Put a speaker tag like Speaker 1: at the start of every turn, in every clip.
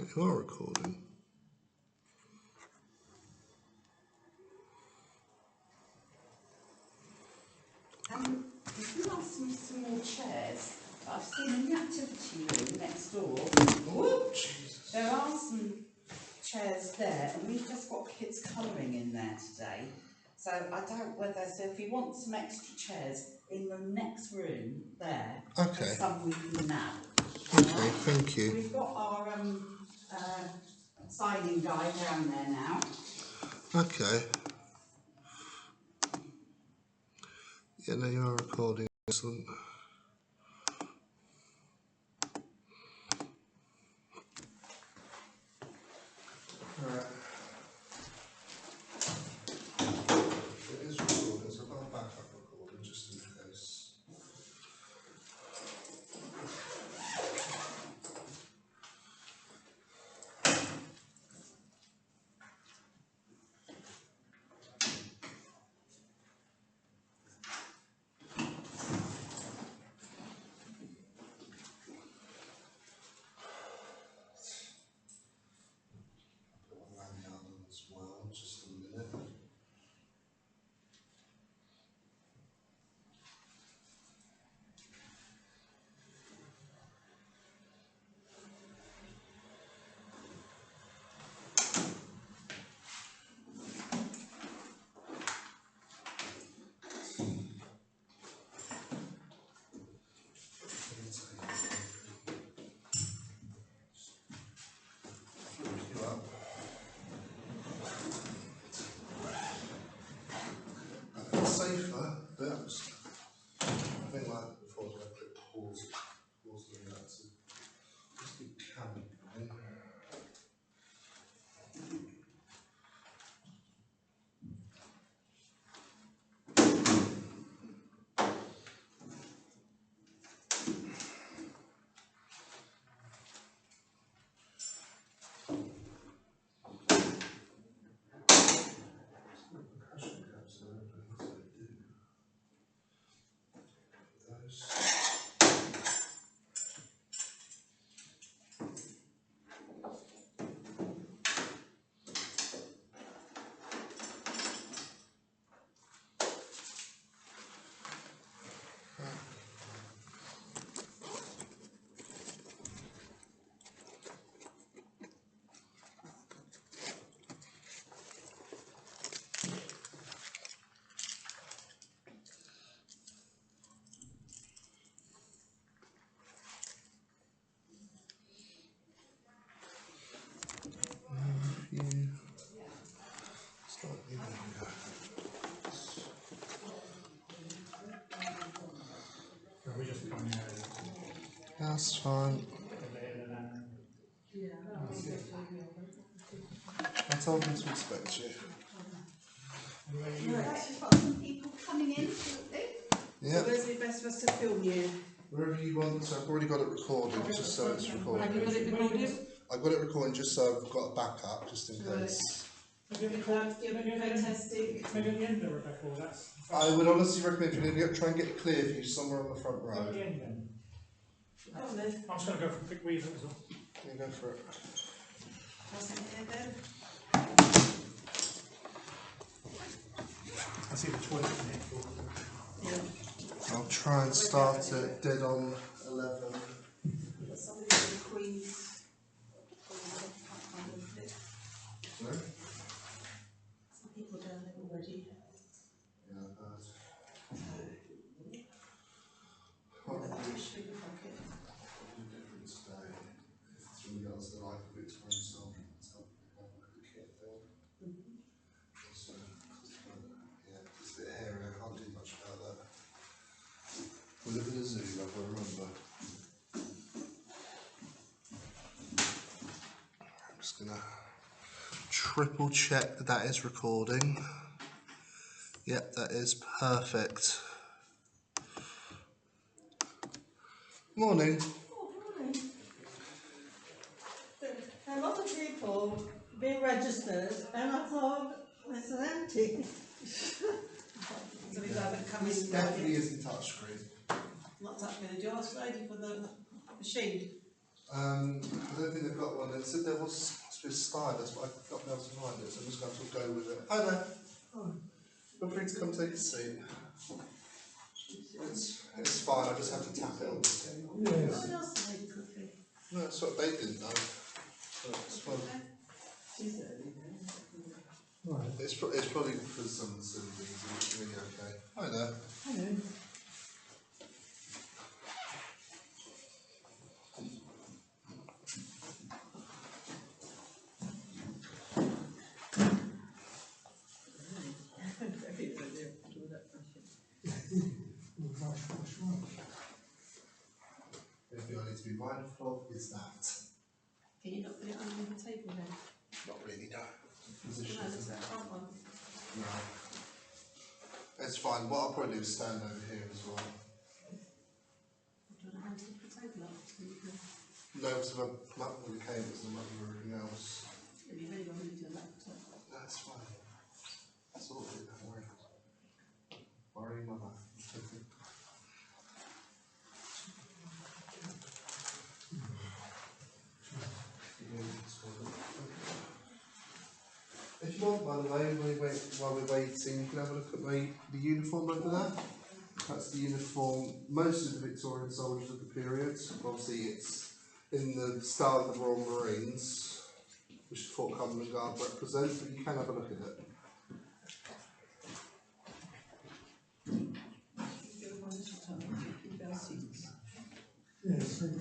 Speaker 1: Right, you are recording.
Speaker 2: If you ask me some more chairs, I've seen in the activity room next door.
Speaker 1: Oh, Jesus.
Speaker 2: There are some chairs there, and we've just got kids colouring in there today. So I doubt whether, so if you want some extra chairs in the next room there,
Speaker 1: Okay.
Speaker 2: there's some we can nab.
Speaker 1: Okay, thank you.
Speaker 2: We've got our signing guy down there now.
Speaker 1: Okay. Yeah, no, you are recording. Excellent. Right. It is recording, so I've got a backup recording just in case. Put my lanyard on as well, just a minute. Safer, but I think like before I click pause doing that to just be camera going. That's fine. I told them to expect you.
Speaker 2: Right, we've got some people coming in shortly.
Speaker 1: Yeah.
Speaker 2: So where's it best for us to film you?
Speaker 1: Wherever you want. So I've already got it recorded, just so it's recorded.
Speaker 2: Have you got it recorded?
Speaker 1: I've got it recording just so I've got a backup, just in case.
Speaker 2: Maybe testing.
Speaker 3: Maybe at the end of the record, that's...
Speaker 1: I would honestly recommend if you try and get a clear view somewhere on the front row.
Speaker 3: At the end then.
Speaker 2: Oh, no.
Speaker 3: I'm just going to go for a quick weasel as well.
Speaker 1: You go for it.
Speaker 2: Wasn't here then?
Speaker 3: I see the toilet in here.
Speaker 2: Yeah.
Speaker 1: I'll try and start it dead on 11.
Speaker 2: Somebody in the Queen's.
Speaker 1: No?
Speaker 2: Some people down there already.
Speaker 1: Yeah, I've heard.
Speaker 2: Got a tissue in the pocket.
Speaker 1: What different today? If it's really girls that like a Victorian style, it's got like a kit thing. So, yeah, it's a bit hairy, I can't do much about that. With a bit of zoom, I will remember. I'm just gonna triple check that that is recording. Yep, that is perfect. Morning.
Speaker 4: Oh, morning. A lot of people being registered, and I thought this is empty.
Speaker 2: So we haven't come
Speaker 1: This
Speaker 2: in.
Speaker 1: definitely isn't touchscreen.
Speaker 2: Not that good. Did you ask Lady for the machine?
Speaker 1: I don't think they've got one. They said there was supposed to be a style, that's what I've not been able to find it, so I'm just going to go with it. Hi there. Feel free to come take a seat. It's fine, I just have to tap it on.
Speaker 4: Yes. What else did they cook?
Speaker 1: No, that's what they didn't know. So it's fun.
Speaker 4: Right.
Speaker 1: It's probably because some of the silly things are really okay. Hi there.
Speaker 4: Hello.
Speaker 1: Anything I need to be mindful of is that.
Speaker 5: Can you not put it under the table then?
Speaker 1: Not really, no. Position.
Speaker 5: No, there's that front one.
Speaker 1: No. It's fine. What I'll probably do is stand over here as well.
Speaker 5: Do you want to hand the table up so you can...
Speaker 1: No, because if I come up with the cables and everything else.
Speaker 5: Yeah, you've only got to use your laptop.
Speaker 1: That's fine. That's all it is, don't worry. Worry, mother. If you want, by the way, while we're waiting, you can have a look at the uniform over there. That's the uniform, most of the Victorian soldiers of the period. Obviously it's in the style of the Royal Marines, which the Fort Cumberland Guard represent, but you can have a look at it.
Speaker 4: Yes, thank you.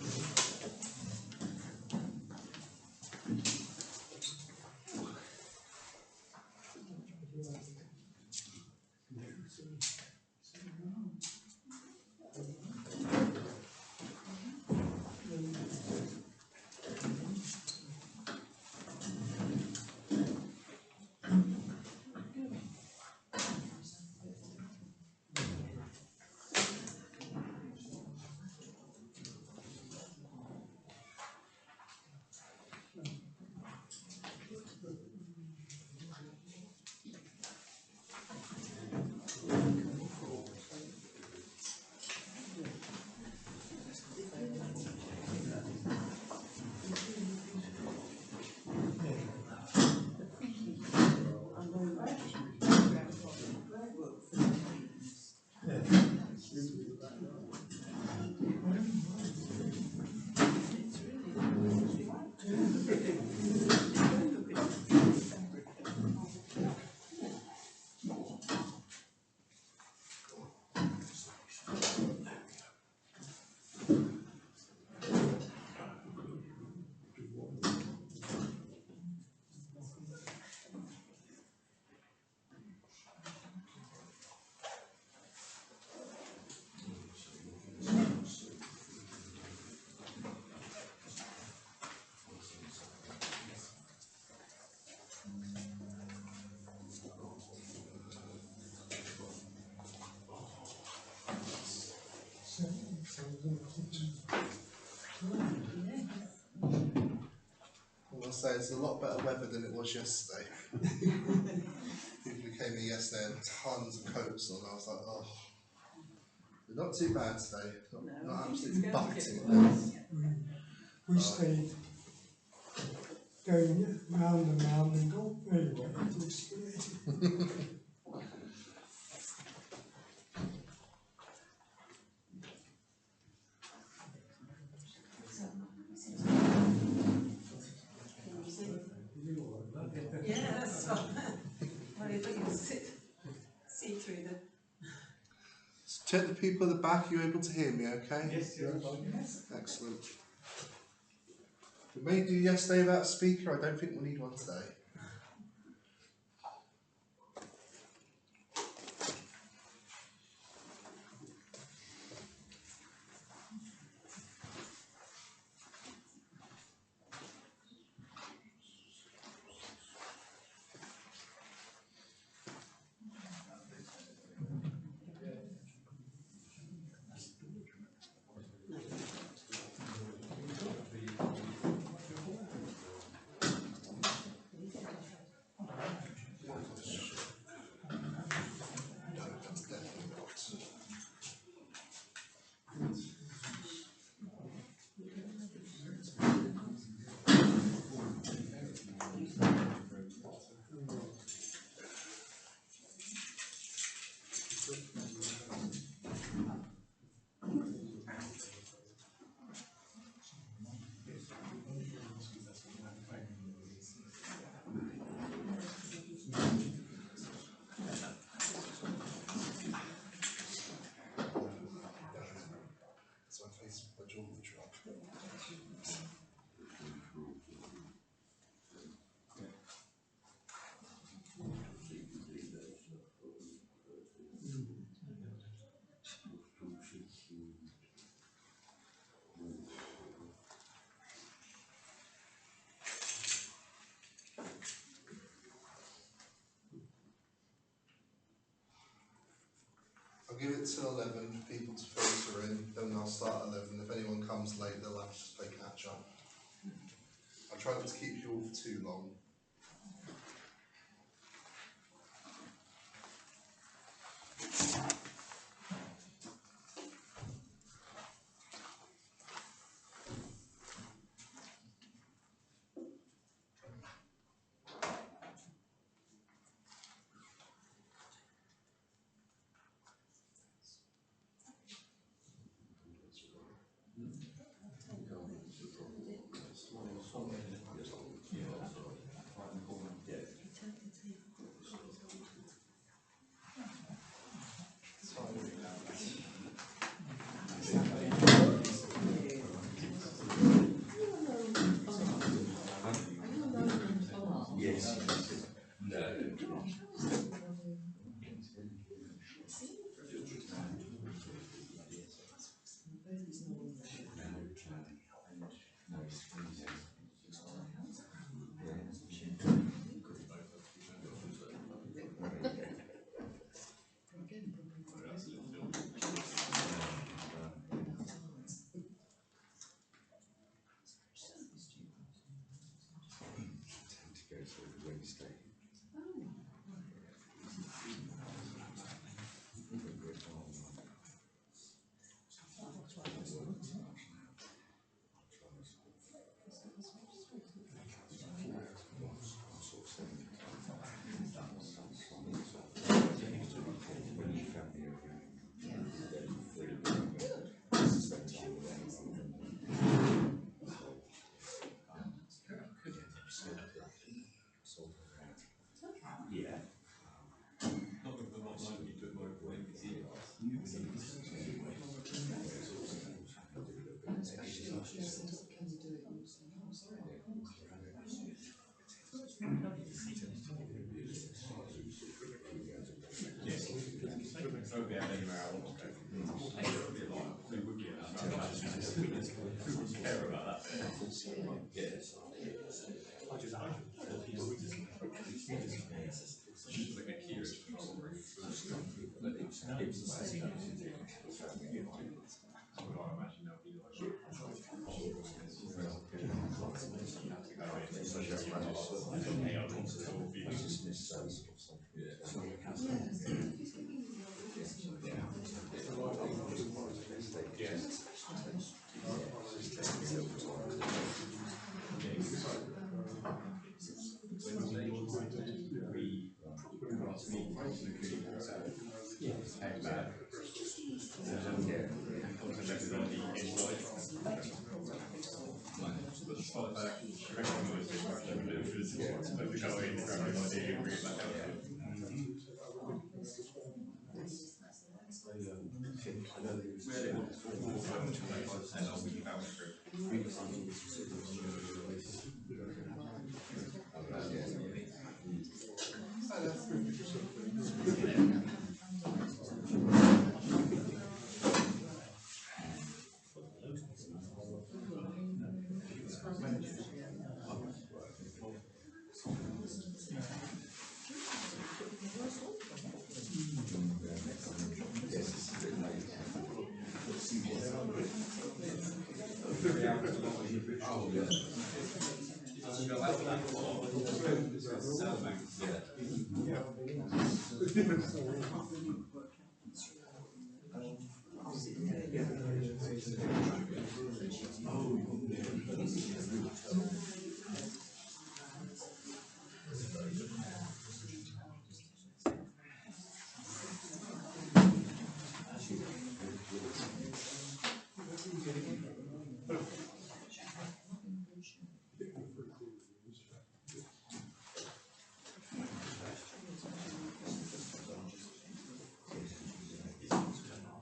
Speaker 1: I must say it's a lot better weather than it was yesterday. People who came here yesterday had tons of coats on. I was like, oh, they're not too bad today. Not absolutely bucketing it.
Speaker 4: We stayed going round and round and got very wet. It was scary.
Speaker 5: Yeah, that's fine. Well, you think you'll see through the...
Speaker 1: Check the people at the back, you're able to hear me, okay?
Speaker 3: Yes, yes.
Speaker 1: Excellent. We may do yesterday without a speaker, I don't think we'll need one today. give it till 11 for people to filter in, then I'll start at 11. If anyone comes late, they'll have to just play catch up. I'll try not to keep you all for too long.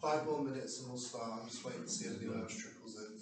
Speaker 1: Five more minutes and we'll start. I'm just waiting to see if anyone else trickles in.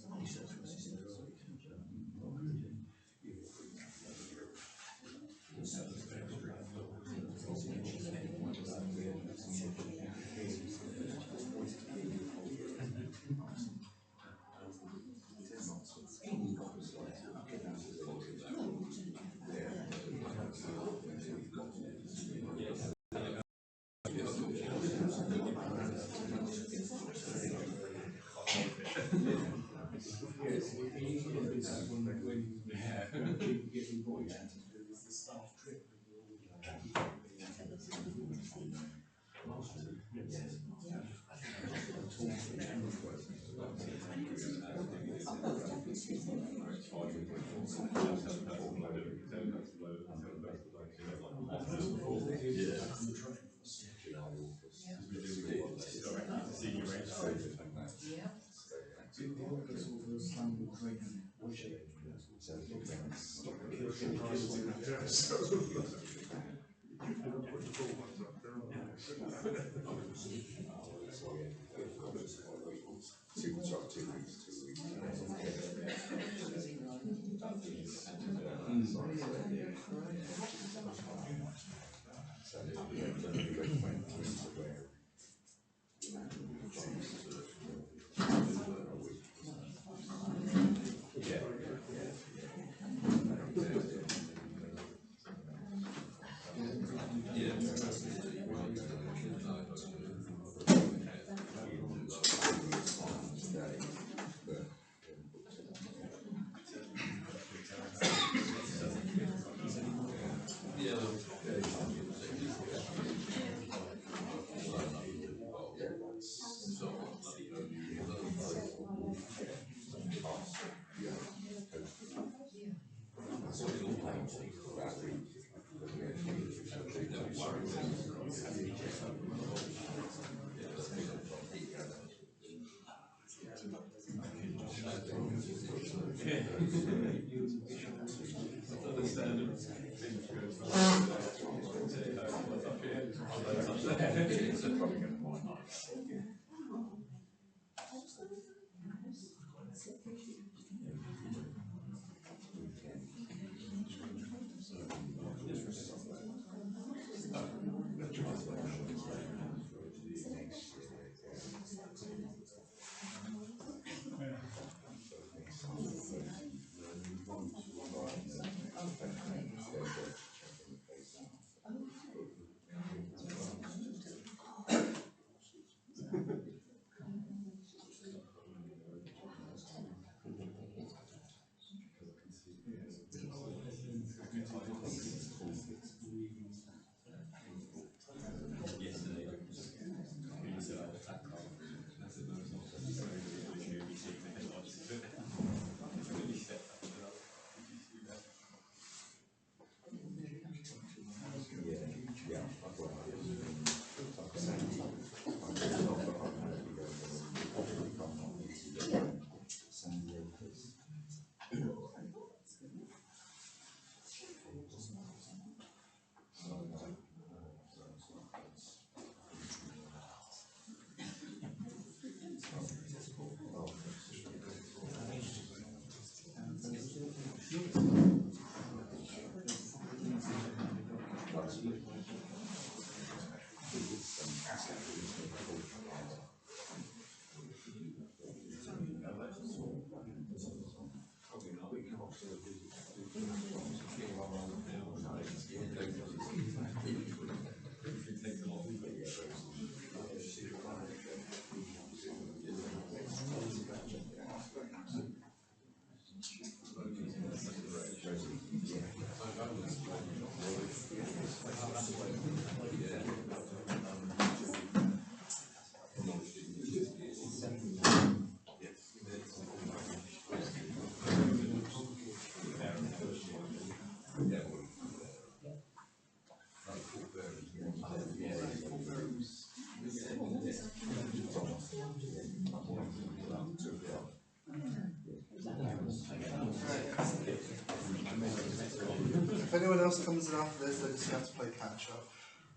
Speaker 1: If anyone else comes in after this, they're just going to have to play catch up.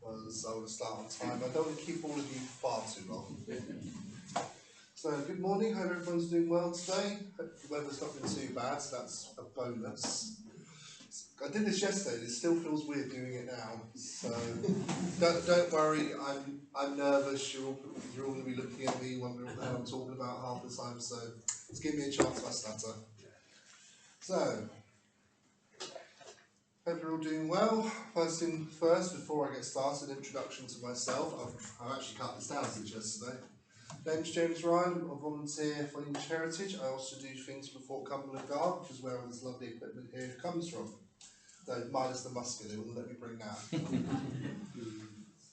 Speaker 1: Because I want to start on time. I don't want to keep all of you far too long. So, good morning. Hope everyone's doing well today. Hope the weather's not been too bad, so that's a bonus. I did this yesterday and it still feels weird doing it now. So, don't worry. I'm nervous. You're all going to be looking at me, wondering what the hell I'm talking about half the time. So, just give me a chance if I stutter. So, hope you're all doing well. First thing first, before I get started, introduction to myself. I've actually cut this down since yesterday. Name's James Ryan, I'm a volunteer for Heritage Heritage. I also do things for the Fort Cumberland Guard, which is where all this lovely equipment here comes from. Though minus the musket, they wouldn't let me bring that.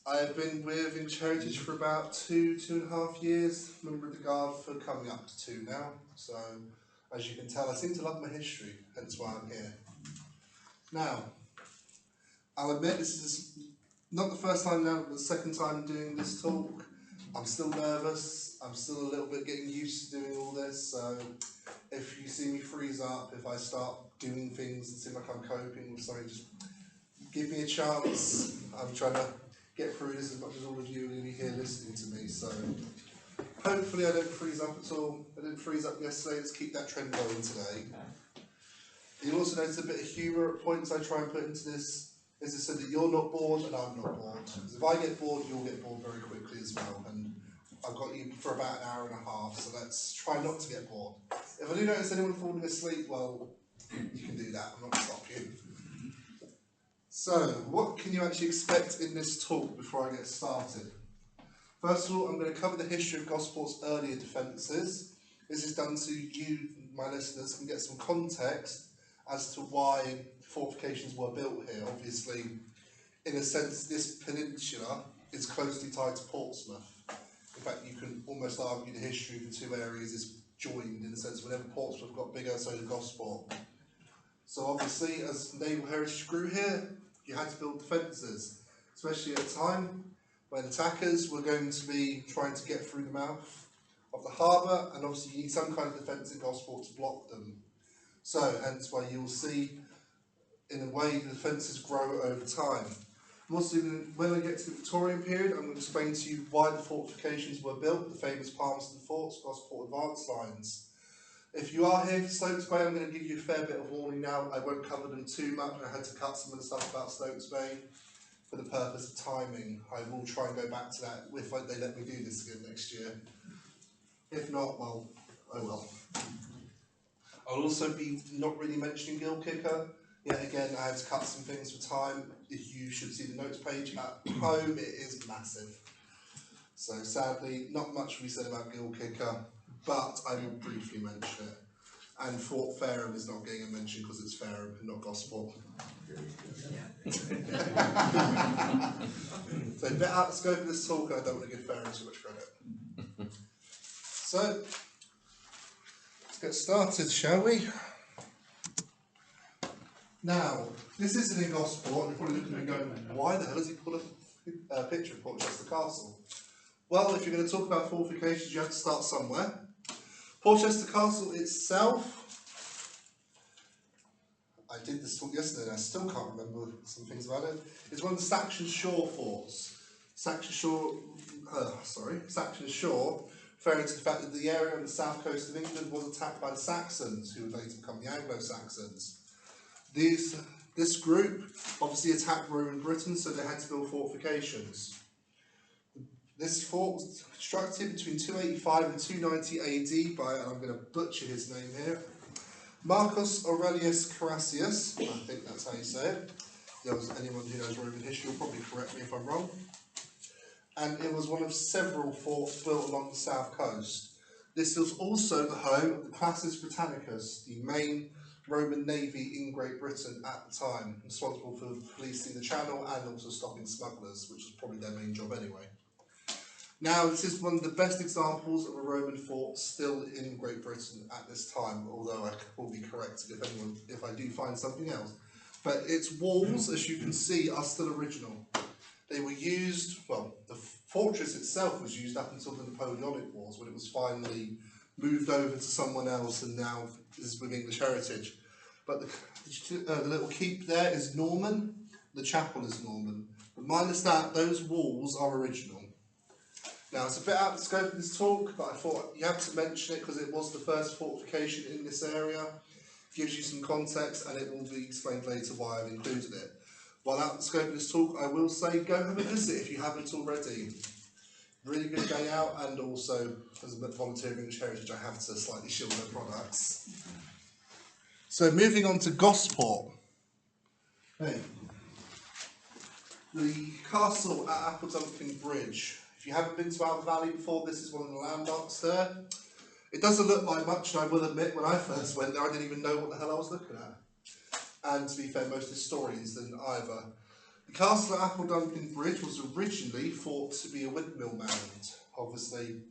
Speaker 1: I have been with Heritage for about 2.5 years, member of the Guard for coming up to 2 now. So, as you can tell, I seem to love my history, hence why I'm here. Now, I'll admit this is not the first time now, but the second time doing this talk. I'm still nervous, I'm still a little bit getting used to doing all this, so if you see me freeze up, if I start doing things and seem like I'm coping with something, just give me a chance. I'm trying to get through this as much as all of you are going to be here listening to me, so hopefully I don't freeze up at all. I didn't freeze up yesterday, let's keep that trend going today. You'll also notice a bit of humour at points I try and put into this. Is so that you're not bored and I'm not bored. Because if I get bored, you'll get bored very quickly as well. And I've got you for about an hour and a half, so let's try not to get bored. If I do notice anyone falling asleep, well, you can do that. I'm not going to stop you. So, what can you actually expect in this talk before I get started? First of all, I'm going to cover the history of Gosport's earlier defences. This is done so you, my listeners, can get some context as to why fortifications were built here. Obviously, in a sense, this peninsula is closely tied to Portsmouth. In fact, you can almost argue the history of the two areas is joined in the sense whenever Portsmouth got bigger, so did Gosport. So obviously, as naval heritage grew here, you had to build defences, especially at a time when attackers were going to be trying to get through the mouth of the harbour, and obviously you need some kind of defence at Gosport to block them. So, hence why you'll see in a way the defences grow over time. When I get to the Victorian period, I'm going to explain to you why the fortifications were built, the famous Palmerston Forts, Gosport Advance Lines. If you are here for Stokes Bay, I'm going to give you a fair bit of warning now. I won't cover them too much. I had to cut some of the stuff about Stokes Bay for the purpose of timing. I will try and go back to that if they let me do this again next year. If not, well, oh well. I'll also be not really mentioning Gill Kicker. Yet again, I had to cut some things for time. If you should see the notes page at home, it is massive. So sadly, not much will be said about Gill Kicker, but I will briefly mention it. And Fort Fareham is not getting a mention because it's Fareham and not Gosport. So a bit out of scope of this talk, I don't want to give Fareham too much credit. So, let's get started, shall we? Now, this isn't in Gosport, and you're probably looking at me going, why the hell has he put a picture of Portchester Castle? Well, if you're going to talk about fortifications, you have to start somewhere. Portchester Castle itself, I did this talk yesterday and I still can't remember some things about it. It's one of the Saxon Shore forts. Saxon Shore, referring to the fact that the area on the south coast of England was attacked by the Saxons, who would later become the Anglo-Saxons. This group obviously attacked Roman Britain, so they had to build fortifications. This fort was constructed between 285 and 290 AD by, and I'm going to butcher his name here, Marcus Aurelius Caraccius. I think that's how you say it. Anyone who knows Roman history will probably correct me if I'm wrong. And it was one of several forts built along the south coast. This was also the home of the Classis Britannicus, the main Roman navy in Great Britain at the time, responsible for policing the channel and also stopping smugglers, which was probably their main job anyway. Now, this is one of the best examples of a Roman fort still in Great Britain at this time, although I will be corrected if I do find something else. But its walls, as you can see, are still original. They were used, well, the fortress itself was used up until the Napoleonic Wars, when it was finally moved over to someone else and now is with English heritage. But the little keep there is Norman, the chapel is Norman. But minus that, those walls are original. Now, it's a bit out of the scope of this talk, but I thought you have to mention it because it was the first fortification in this area. Gives you some context, and it will be explained later why I've included it. While out of the scope of this talk, I will say go have a visit if you haven't already. Really good day out, and also, as a volunteer of English Heritage, I have to slightly shield their products. So, moving on to Gosport. Hey. The castle at Appleduncan Bridge. If you haven't been to Alva Valley before, this is one of the landmarks there. It doesn't look like much, and I will admit, when I first went there, I didn't even know what the hell I was looking at. And to be fair, most historians didn't either. The castle at Appledumpling Bridge was originally thought to be a windmill mound. Obviously,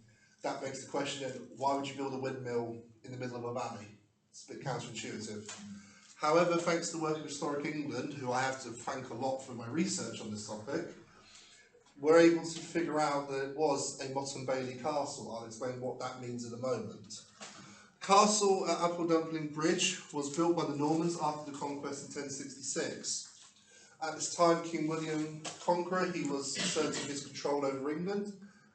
Speaker 1: that begs the question then, why would you build a windmill in the middle of a valley? It's a bit counterintuitive. However, thanks to the work of Historic England, who I have to thank a lot for my research on this topic, we're able to figure out that it was a Motte and Bailey castle. I'll explain what that means in a moment. Castle at Appledumpling Bridge was built by the Normans after the conquest in 1066. At this time, King William Conqueror, he was asserting his control over England,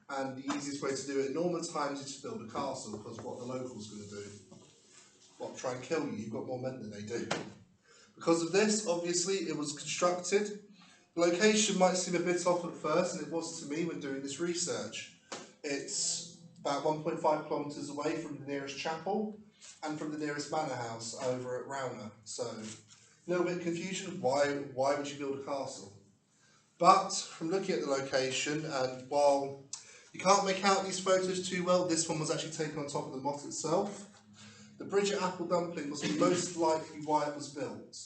Speaker 1: and the easiest way to do it in Norman times is to build a castle, because what are the locals going to do? What, try and kill you? You've got more men than they do. Because of this, obviously, it was constructed. The location might seem a bit off at first, and it was to me when doing this research. It's about 1.5 kilometres away from the nearest chapel and from the nearest manor house over at Rowner. So, a little bit of confusion, why would you build a castle? But from looking at the location, and while you can't make out these photos too well, this one was actually taken on top of the motte itself. The bridge at Appledumpling was most likely why it was built.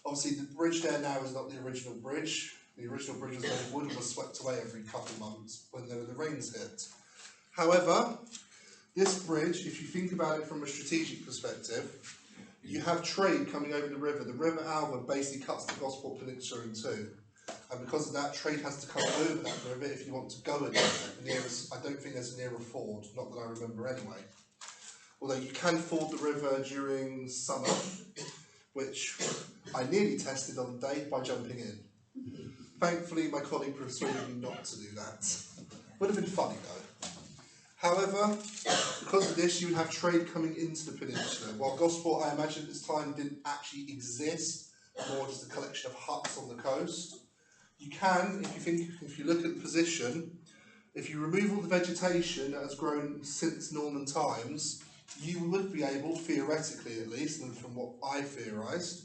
Speaker 1: Obviously, the bridge there now is not the original bridge. The original bridge was made of wood and was swept away every couple of months when the rains hit. However, this bridge, if you think about it from a strategic perspective, you have trade coming over the river. The River Alva basically cuts the Gosport Peninsula in two. And because of that, trade has to come over that river if you want to go anywhere. Nearest, I don't think there's a nearer ford, not that I remember anyway. Although you can ford the river during summer, which I nearly tested on the day by jumping in. Thankfully, my colleague persuaded me not to do that. Would have been funny though. However, because of this, you would have trade coming into the peninsula. While Gosport, I imagine at this time, didn't actually exist, more just a collection of huts on the coast. You can, if you look at the position, if you remove all the vegetation that has grown since Norman times, you would be able, theoretically at least, and from what I theorised,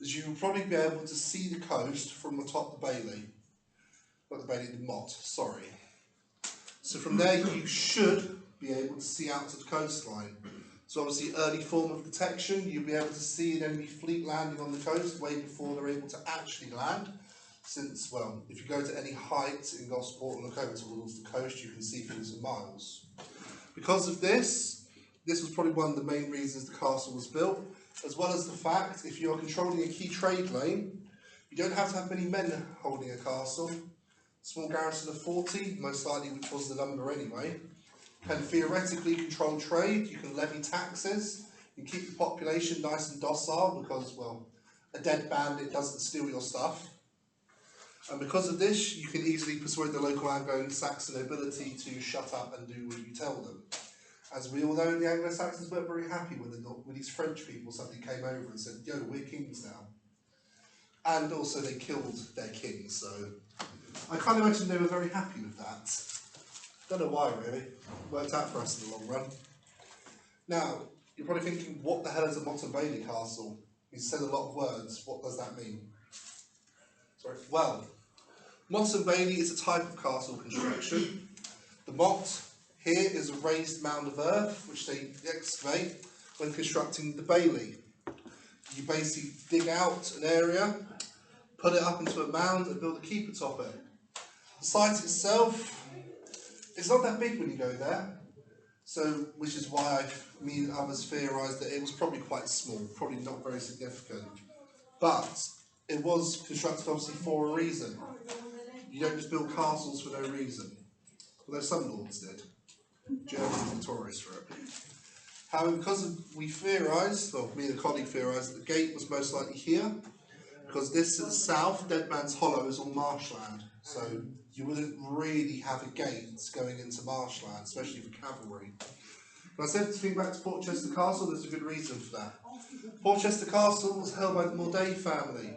Speaker 1: is you would probably be able to see the coast from the top of the Bailey. Not the Bailey, the Motte, sorry. So from there you should be able to see out to the coastline. So obviously early form of detection, you'll be able to see an enemy fleet landing on the coast way before they're able to actually land. Since, well, if you go to any height in Gosport and look over towards the coast, you can see things for miles. Because of this was probably one of the main reasons the castle was built, as well as the fact, if you're controlling a key trade lane, you don't have to have many men holding a castle. Small garrison of 40, most likely which was the number anyway, can theoretically control trade, you can levy taxes, you can keep the population nice and docile because, well, a dead bandit doesn't steal your stuff. And because of this, you can easily persuade the local Anglo-Saxon nobility to shut up and do what you tell them. As we all know, the Anglo-Saxons weren't very happy when these French people suddenly came over and said, yo, we're kings now. And also they killed their king, so I can't imagine they were very happy with that. Don't know why really, worked out for us in the long run. Now, you're probably thinking, what the hell is a Motte and Bailey castle? You said a lot of words, what does that mean? Sorry, well, Motte and Bailey is a type of castle construction. The motte here is a raised mound of earth which they excavate when constructing the bailey. You basically dig out an area, put it up into a mound and build a keep atop it. The site itself, it's not that big when you go there, so which is why me and others theorised that it was probably quite small, probably not very significant. But it was constructed obviously for a reason. You don't just build castles for no reason, although some lords did. Germans are notorious for it. However, because we theorised, well, me and a colleague theorised that the gate was most likely here, because this to the south, Dead Man's Hollow, is all marshland, so you wouldn't really have a gate going into marshland, especially for cavalry. When I said to think back to Portchester Castle, there's a good reason for that. Portchester Castle was held by the Morday family.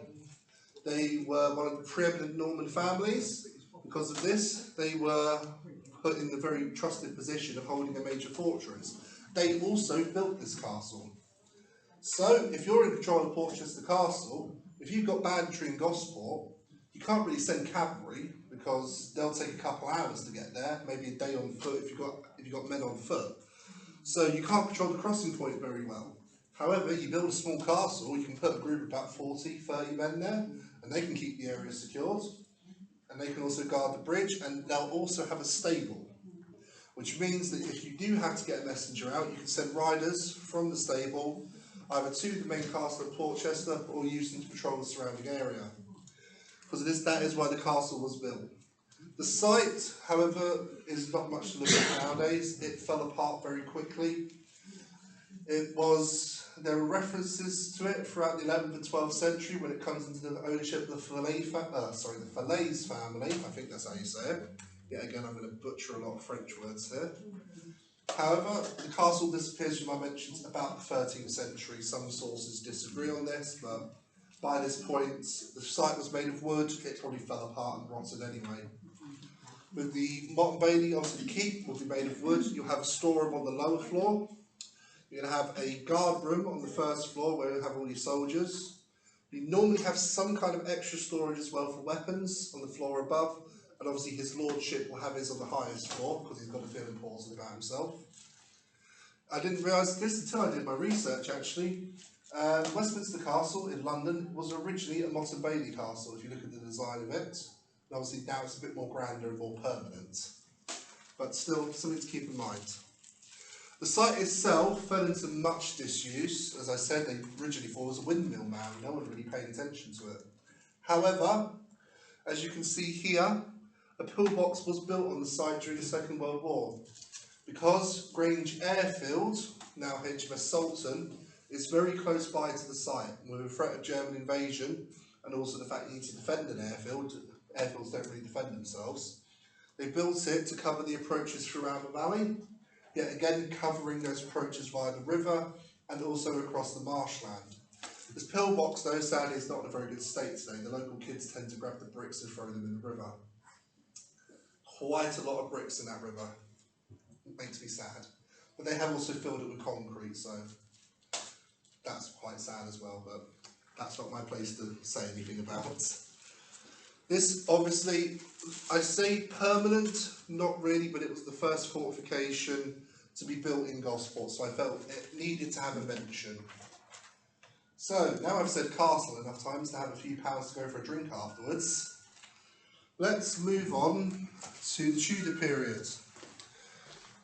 Speaker 1: They were one of the preeminent Norman families. Because of this, they were put in the very trusted position of holding a major fortress. They also built this castle. So, if you're in control of Portchester Castle, if you've got banditry in Gosport, you can't really send cavalry, because they'll take a couple hours to get there, maybe a day on foot if you've got men on foot. So you can't control the crossing point very well. However, you build a small castle, you can put a group of about 40, 30 men there, and they can keep the area secured, and they can also guard the bridge, and they'll also have a stable, which means that if you do have to get a messenger out, you can send riders from the stable either to the main castle at Portchester or use them to patrol the surrounding area. Because that is why the castle was built. The site, however, is not much to look at nowadays. It fell apart very quickly. There were references to it throughout the 11th and 12th century when it comes into the ownership of the Falaise family. I think that's how you say it. Yet again, I'm going to butcher a lot of French words here. However, the castle disappears from my mentions about the 13th century. Some sources disagree on this, but by this point, the site was made of wood. It probably fell apart and rotted anyway. With the Motte and Bailey, obviously the keep will be made of wood. You'll have a storeroom on the lower floor. You're going to have a guard room on the first floor where you'll have all your soldiers. You normally have some kind of extra storage as well for weapons on the floor above, and obviously his lordship will have his on the highest floor because he's got to feel important about himself. I didn't realise this until I did my research actually. Westminster Castle in London was originally a Motte and Bailey castle if you look at the design of it. And obviously now it's a bit more grander and more permanent, but still something to keep in mind. The site itself fell into much disuse. As I said, they originally thought it was a windmill mound. No one really paid attention to it. However, as you can see here, a pillbox was built on the site during the Second World War. Because Grange Airfield, now HMS Sultan, is very close by to the site, with a threat of German invasion, and also the fact you need to defend an airfield. Airfields don't really defend themselves. They built it to cover the approaches throughout the valley, yet again covering those approaches via the river and also across the marshland. This pillbox though sadly is not in a very good state today. The local kids tend to grab the bricks and throw them in the river. Quite a lot of bricks in that river. It makes me sad. But they have also filled it with concrete, so that's quite sad as well, but that's not my place to say anything about. This obviously, I say permanent, not really, but it was the first fortification to be built in Gosport, so I felt it needed to have a mention. So, now I've said castle enough times to have a few pounds to go for a drink afterwards. Let's move on to the Tudor period,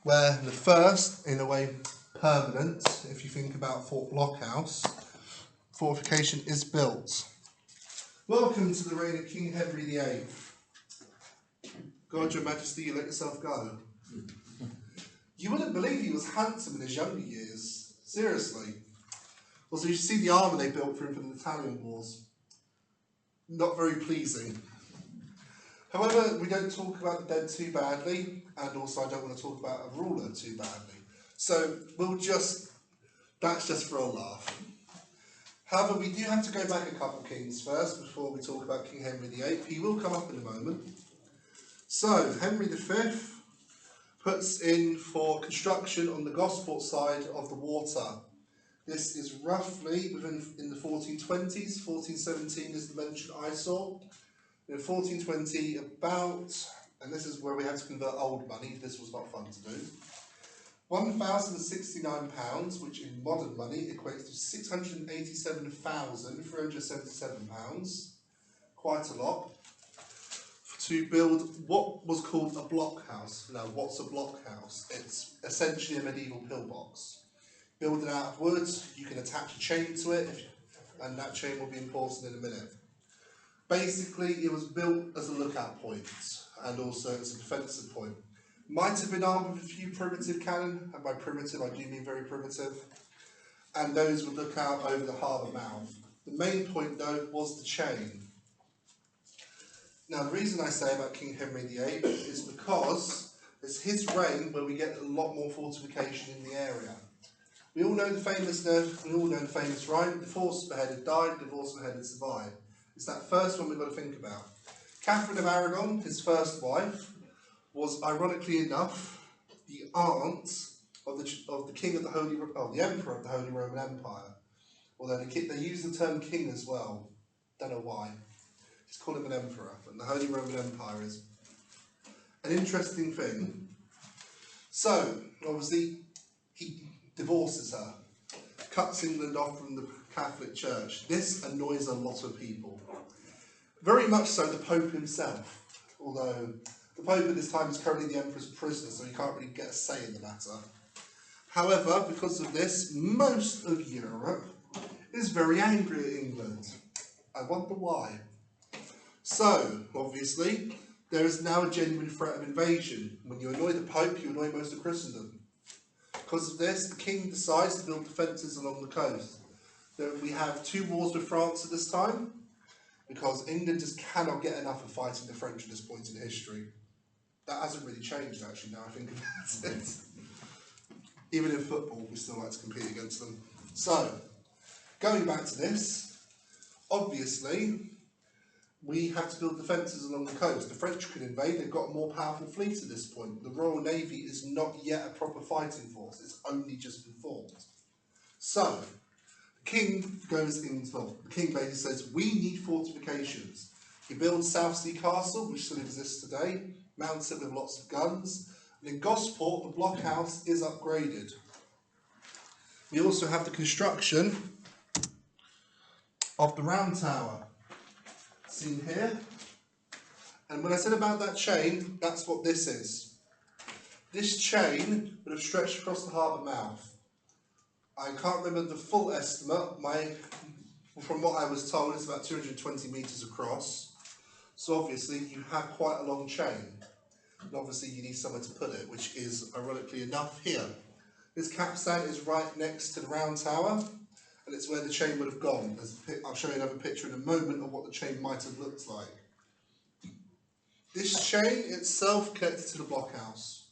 Speaker 1: where the first, in a way, permanent, if you think about Fort Blockhouse, fortification is built. Welcome to the reign of King Henry VIII. God, your majesty, you let yourself go. You wouldn't believe he was handsome in his younger years. Seriously. Also, you see the armour they built for him from the Italian wars. Not very pleasing. However, we don't talk about the dead too badly, and also I don't want to talk about a ruler too badly. So, that's just for a laugh. However, we do have to go back a couple kings first before we talk about King Henry VIII. He will come up in a moment. So, Henry V puts in for construction on the Gosport side of the water. This is roughly in the 1420s, 1417 is the mention I saw. In 1420 and this is where we had to convert old money, this was not fun to do, £1,069, which in modern money equates to £687,377, quite a lot, to build what was called a blockhouse. Now, what's a blockhouse? It's essentially a medieval pillbox. Build it out of wood, you can attach a chain to it, and that chain will be important in a minute. Basically, it was built as a lookout point, and also as a defensive point. Might have been armed with a few primitive cannon, and by primitive I do mean very primitive, and those would look out over the harbour mouth. The main point though was the chain. Now the reason I say about King Henry VIII is because it's his reign where we get a lot more fortification in the area. We all know the famous rhyme, the force beheaded died, the divorce beheaded survived. It's that first one we've got to think about. Catherine of Aragon, his first wife, was ironically enough the aunt of the king of the the emperor of the Holy Roman Empire. Although they use the term king as well. Don't know why. Just call him an emperor. But the Holy Roman Empire is an interesting thing. So, obviously, he divorces her, cuts England off from the Catholic Church. This annoys a lot of people. Very much so the Pope himself, although the Pope at this time is currently the Emperor's prisoner, so he can't really get a say in the matter. However, because of this, most of Europe is very angry at England. I wonder why. So, obviously, there is now a genuine threat of invasion. When you annoy the Pope, you annoy most of Christendom. Because of this, the king decides to build defences along the coast. We have 2 wars with France at this time, because England just cannot get enough of fighting the French at this point in history. That hasn't really changed, actually, now I think about it. Even in football, we still like to compete against them. So, going back to this, obviously, we have to build defences along the coast. The French could invade, they've got a more powerful fleet at this point. The Royal Navy is not yet a proper fighting force, it's only just been formed. So, the king goes into, well, the king basically says, we need fortifications. He builds Southsea Castle, which still exists today, mounts it with lots of guns, and in Gosport, the blockhouse is upgraded. We also have the construction of the Round Tower, seen here. And when I said about that chain, that's what this is. This chain would have stretched across the harbour mouth. I can't remember the full estimate. From what I was told, it's about 220 metres across. So obviously you have quite a long chain. And obviously you need somewhere to put it, which is, ironically enough, here. This capstan is right next to the Round Tower, and it's where the chain would have gone. I'll show you another picture in a moment of what the chain might have looked like. This chain itself connected to the blockhouse,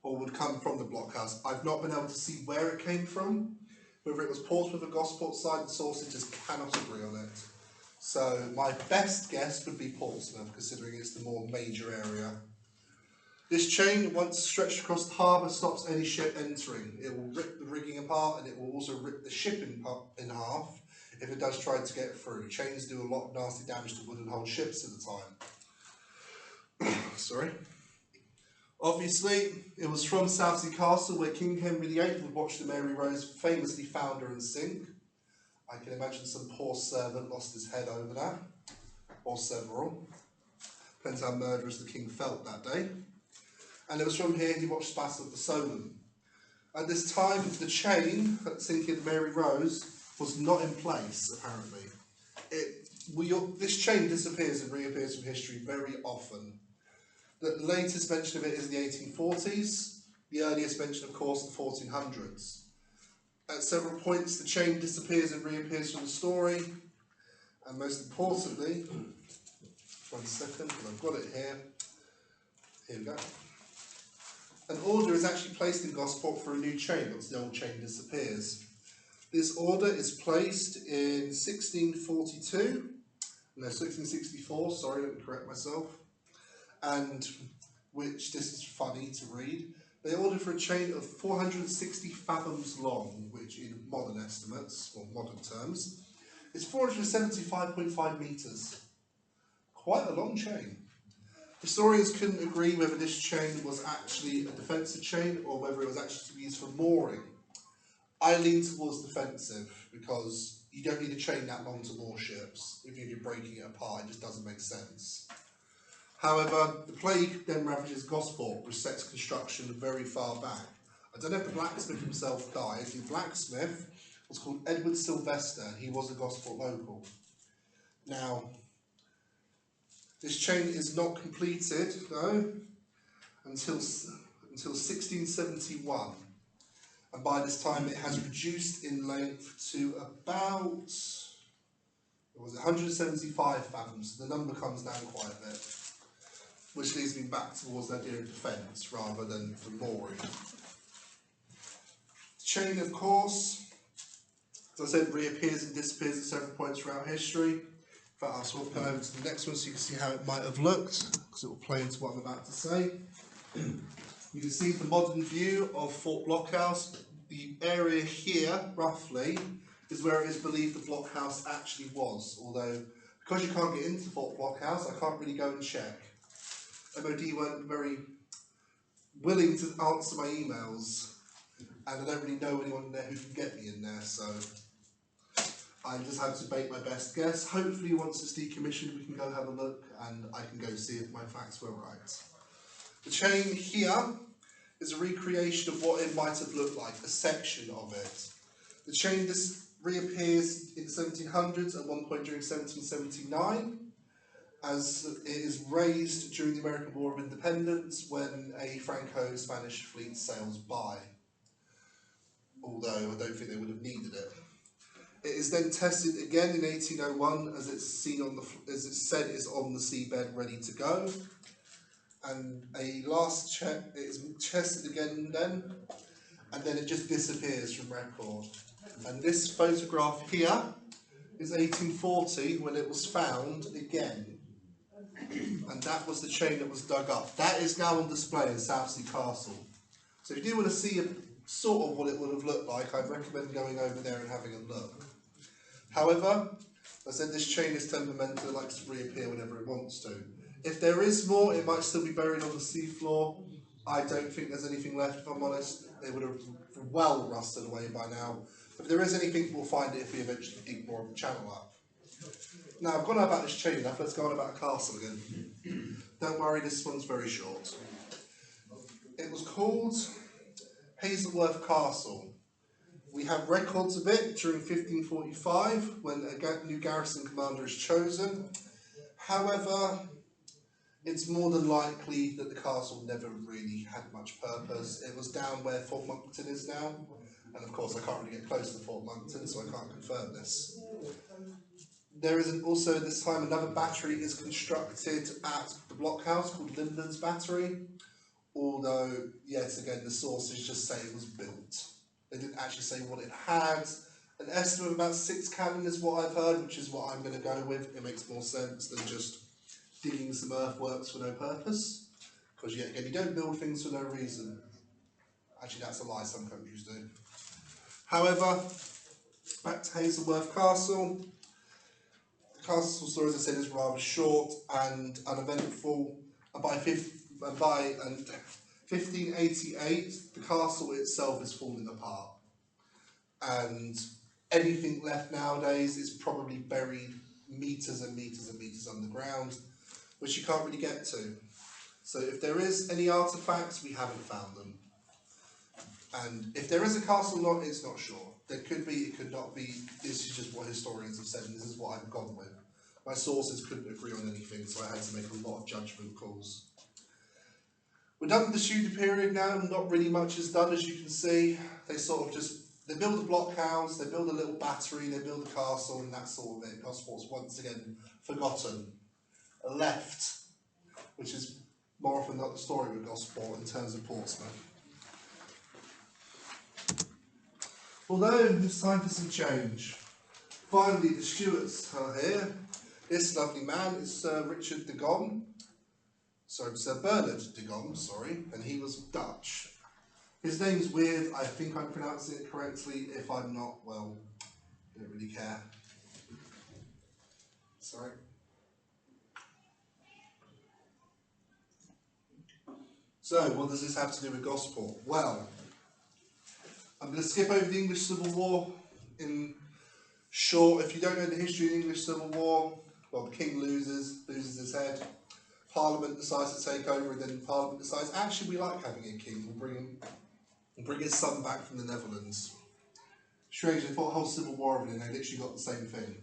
Speaker 1: or would come from the blockhouse. I've not been able to see where it came from, whether it was Portsmouth or Gosport side, the sources just cannot agree on it. So my best guess would be Portsmouth, considering it's the more major area. This chain, once stretched across the harbour, stops any ship entering. It will rip the rigging apart, and it will also rip the ship in half if it does try to get through. Chains do a lot of nasty damage to wooden hull ships at the time. Sorry. Obviously, it was from Southsea Castle where King Henry VIII would watch the Mary Rose famously founder and sink. I can imagine some poor servant lost his head over that, or several. Depends how murderous the king felt that day. And it was from here he watched the Battle of the Solent. At this time, the chain at sinking the Mary Rose was not in place, apparently. This chain disappears and reappears from history very often. The latest mention of it is the 1840s, the earliest mention, of course, the 1400s. At several points, the chain disappears and reappears from the story, and most importantly, 1 second, I've got it here. Here we go. An order is actually placed in Gosport for a new chain once the old chain disappears. This order is placed in 1664, sorry, let me correct myself, and which, this is funny to read, they ordered for a chain of 460 fathoms long, which in modern estimates, or modern terms, is 475.5 metres. Quite a long chain. Historians couldn't agree whether this chain was actually a defensive chain or whether it was actually to be used for mooring. I lean towards defensive because you don't need a chain that long to moor ships. If you're breaking it apart, it just doesn't make sense. However, the plague then ravages Gosport, which sets construction very far back. I don't know if the blacksmith himself died. The blacksmith was called Edward Sylvester, and he was a Gosport local. Now, this chain is not completed, though, until 1671. And by this time it has reduced in length to about 175 fathoms. So the number comes down quite a bit, which leads me back towards the idea of defence rather than for mooring. The chain, of course, as I said, reappears and disappears at several points throughout history. In fact, I'll sort of go over to the next one so you can see how it might have looked, because it will play into what I'm about to say. You can see the modern view of Fort Blockhouse. The area here, roughly, is where it is believed the blockhouse actually was, although because you can't get into Fort Blockhouse, I can't really go and check. MOD weren't very willing to answer my emails, and I don't really know anyone in there who can get me in there, so I just have to make my best guess. Hopefully once it's decommissioned we can go have a look and I can go see if my facts were right. The chain here is a recreation of what it might have looked like, a section of it. The chain reappears in the 1700s at one point during 1779, as it is raised during the American War of Independence when a Franco-Spanish fleet sails by, although I don't think they would have needed it. It is then tested again in 1801 as it's seen on as it's said is on the seabed ready to go, and a last check it is tested again then, and then it just disappears from record. And this photograph here is 1840 when it was found again. And that was the chain that was dug up. That is now on display in Southsea Castle. So if you do want to see sort of what it would have looked like, I'd recommend going over there and having a look. However, I said this chain is temperamental, it likes to reappear whenever it wants to. If there is more, it might still be buried on the seafloor. I don't think there's anything left, if I'm honest. They would have well rusted away by now. If there is anything, we'll find it if we eventually dig more of the channel up. Now, I've gone on about this chain enough, let's go on about a castle again. Don't worry, this one's very short. It was called Hazelworth Castle. We have records of it during 1545 when a new garrison commander is chosen. However, it's more than likely that the castle never really had much purpose. It was down where Fort Monkton is now, and of course I can't really get close to Fort Monkton, so I can't confirm this. There is also at this time another battery is constructed at the blockhouse called Lyndon's Battery, although yet again the sources just say it was built. They didn't actually say what it had. An estimate of about 6 cannon is what I've heard, which is what I'm going to go with. It makes more sense than just digging some earthworks for no purpose, because yet again you don't build things for no reason. Actually that's a lie, some countries do. However, back to Hazelworth Castle. The castle story, as I said, is rather short and uneventful. By 1588 the castle itself is falling apart, and anything left nowadays is probably buried meters and meters and meters underground, which you can't really get to. So if there is any artefacts, we haven't found them. And if there is a castle lot, it's not sure. There could be, it could not be. This is just what historians have said, and this is what I've gone with. My sources couldn't agree on anything, so I had to make a lot of judgment calls. We're done with the Tudor period now, not really much is done, as you can see. They sort of just, they build a blockhouse, they build a little battery, they build a castle, and that's sort of it. Gosport's once again forgotten, left, which is more often not the story with Gosport in terms of Portsmouth. Although it's time for some change. Finally, the Stuarts are here. This lovely man is Sir Richard de Gaume. Sorry, Sir Bernard de Gaume, sorry, and he was Dutch. His name's weird, I think I'm pronouncing it correctly. If I'm not, well, I don't really care. Sorry. So, what does this have to do with Gosport? Well, I'm going to skip over the English Civil War in short. If you don't know the history of the English Civil War, well, the king loses his head. Parliament decides to take over, and then Parliament decides, actually, we like having a king. We'll bring his son back from the Netherlands. Strange, they fought a whole civil war over it, and they literally got the same thing.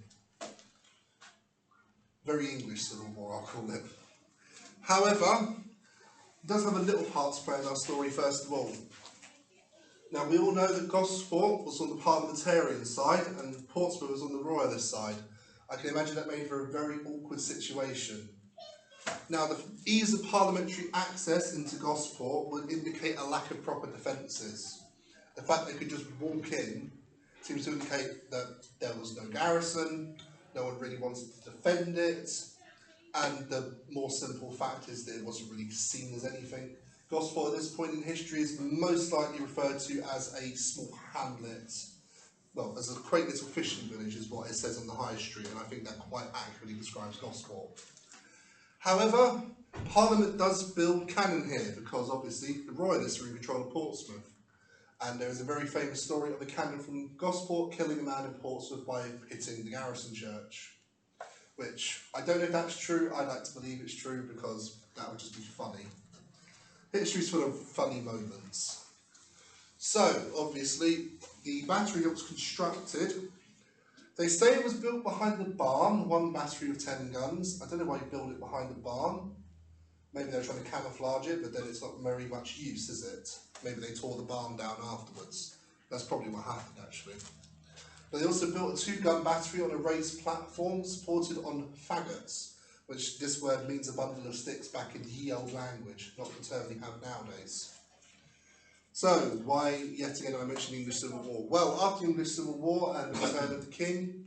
Speaker 1: Very English Civil War, I'll call it. However, it does have a little part to play in our story, first of all. Now, we all know that Gosport was on the parliamentarian side, and Portsmouth was on the royalist side. I can imagine that made for a very awkward situation. Now, the ease of parliamentary access into Gosport would indicate a lack of proper defences. The fact they could just walk in seems to indicate that there was no garrison, no one really wanted to defend it, and the more simple fact is that it wasn't really seen as anything. Gosport at this point in history is most likely referred to as a small hamlet, well, as a quaint little fishing village is what it says on the high street, and I think that quite accurately describes Gosport. However, Parliament does build cannon here because obviously the Royalists are in control of Portsmouth. And there is a very famous story of a cannon from Gosport killing a man in Portsmouth by hitting the garrison church. Which, I don't know if that's true, I like to believe it's true because that would just be funny. History's full of funny moments. So, obviously, the battery that was constructed, they say it was built behind the barn, one battery of 10 guns. I don't know why you build it behind the barn. Maybe they're trying to camouflage it, but then it's not very much use, is it? Maybe they tore the barn down afterwards. That's probably what happened, actually. But they also built a 2-gun battery on a raised platform supported on faggots, which this word means a bundle of sticks back in ye old language, not the term we have nowadays. So, why, yet again, I mentioned the English Civil War? Well, after the English Civil War and the return of the King,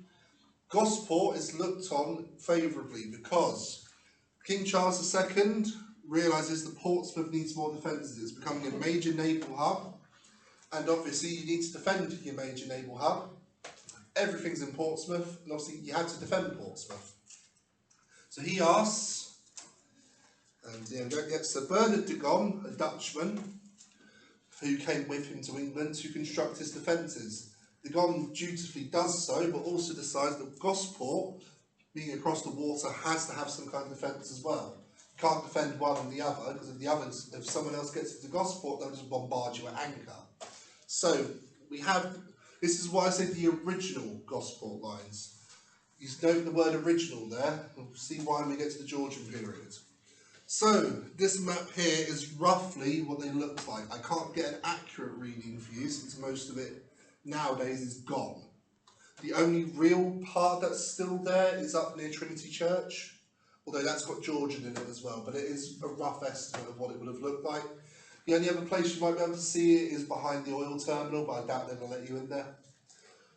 Speaker 1: Gosport is looked on favourably because King Charles II realises that Portsmouth needs more defences. It's becoming a major naval hub, and obviously you need to defend your major naval hub. Everything's in Portsmouth, and obviously you had to defend Portsmouth. So he asks, and gets Sir Bernard de Gaume, a Dutchman, who came with him to England to construct his defences. De Gaume dutifully does so, but also decides that Gosport, being across the water, has to have some kind of defence as well. You can't defend one and the other, because if someone else gets into Gosport, they'll just bombard you at anchor. So we have, this is why I say the original Gosport lines. You note the word original there, we'll see why when we get to the Georgian period. So, this map here is roughly what they look like. I can't get an accurate reading for you since most of it nowadays is gone. The only real part that's still there is up near Trinity Church, although that's got Georgian in it as well, but it is a rough estimate of what it would have looked like. The only other place you might be able to see it is behind the oil terminal, but I doubt they're going to let you in there.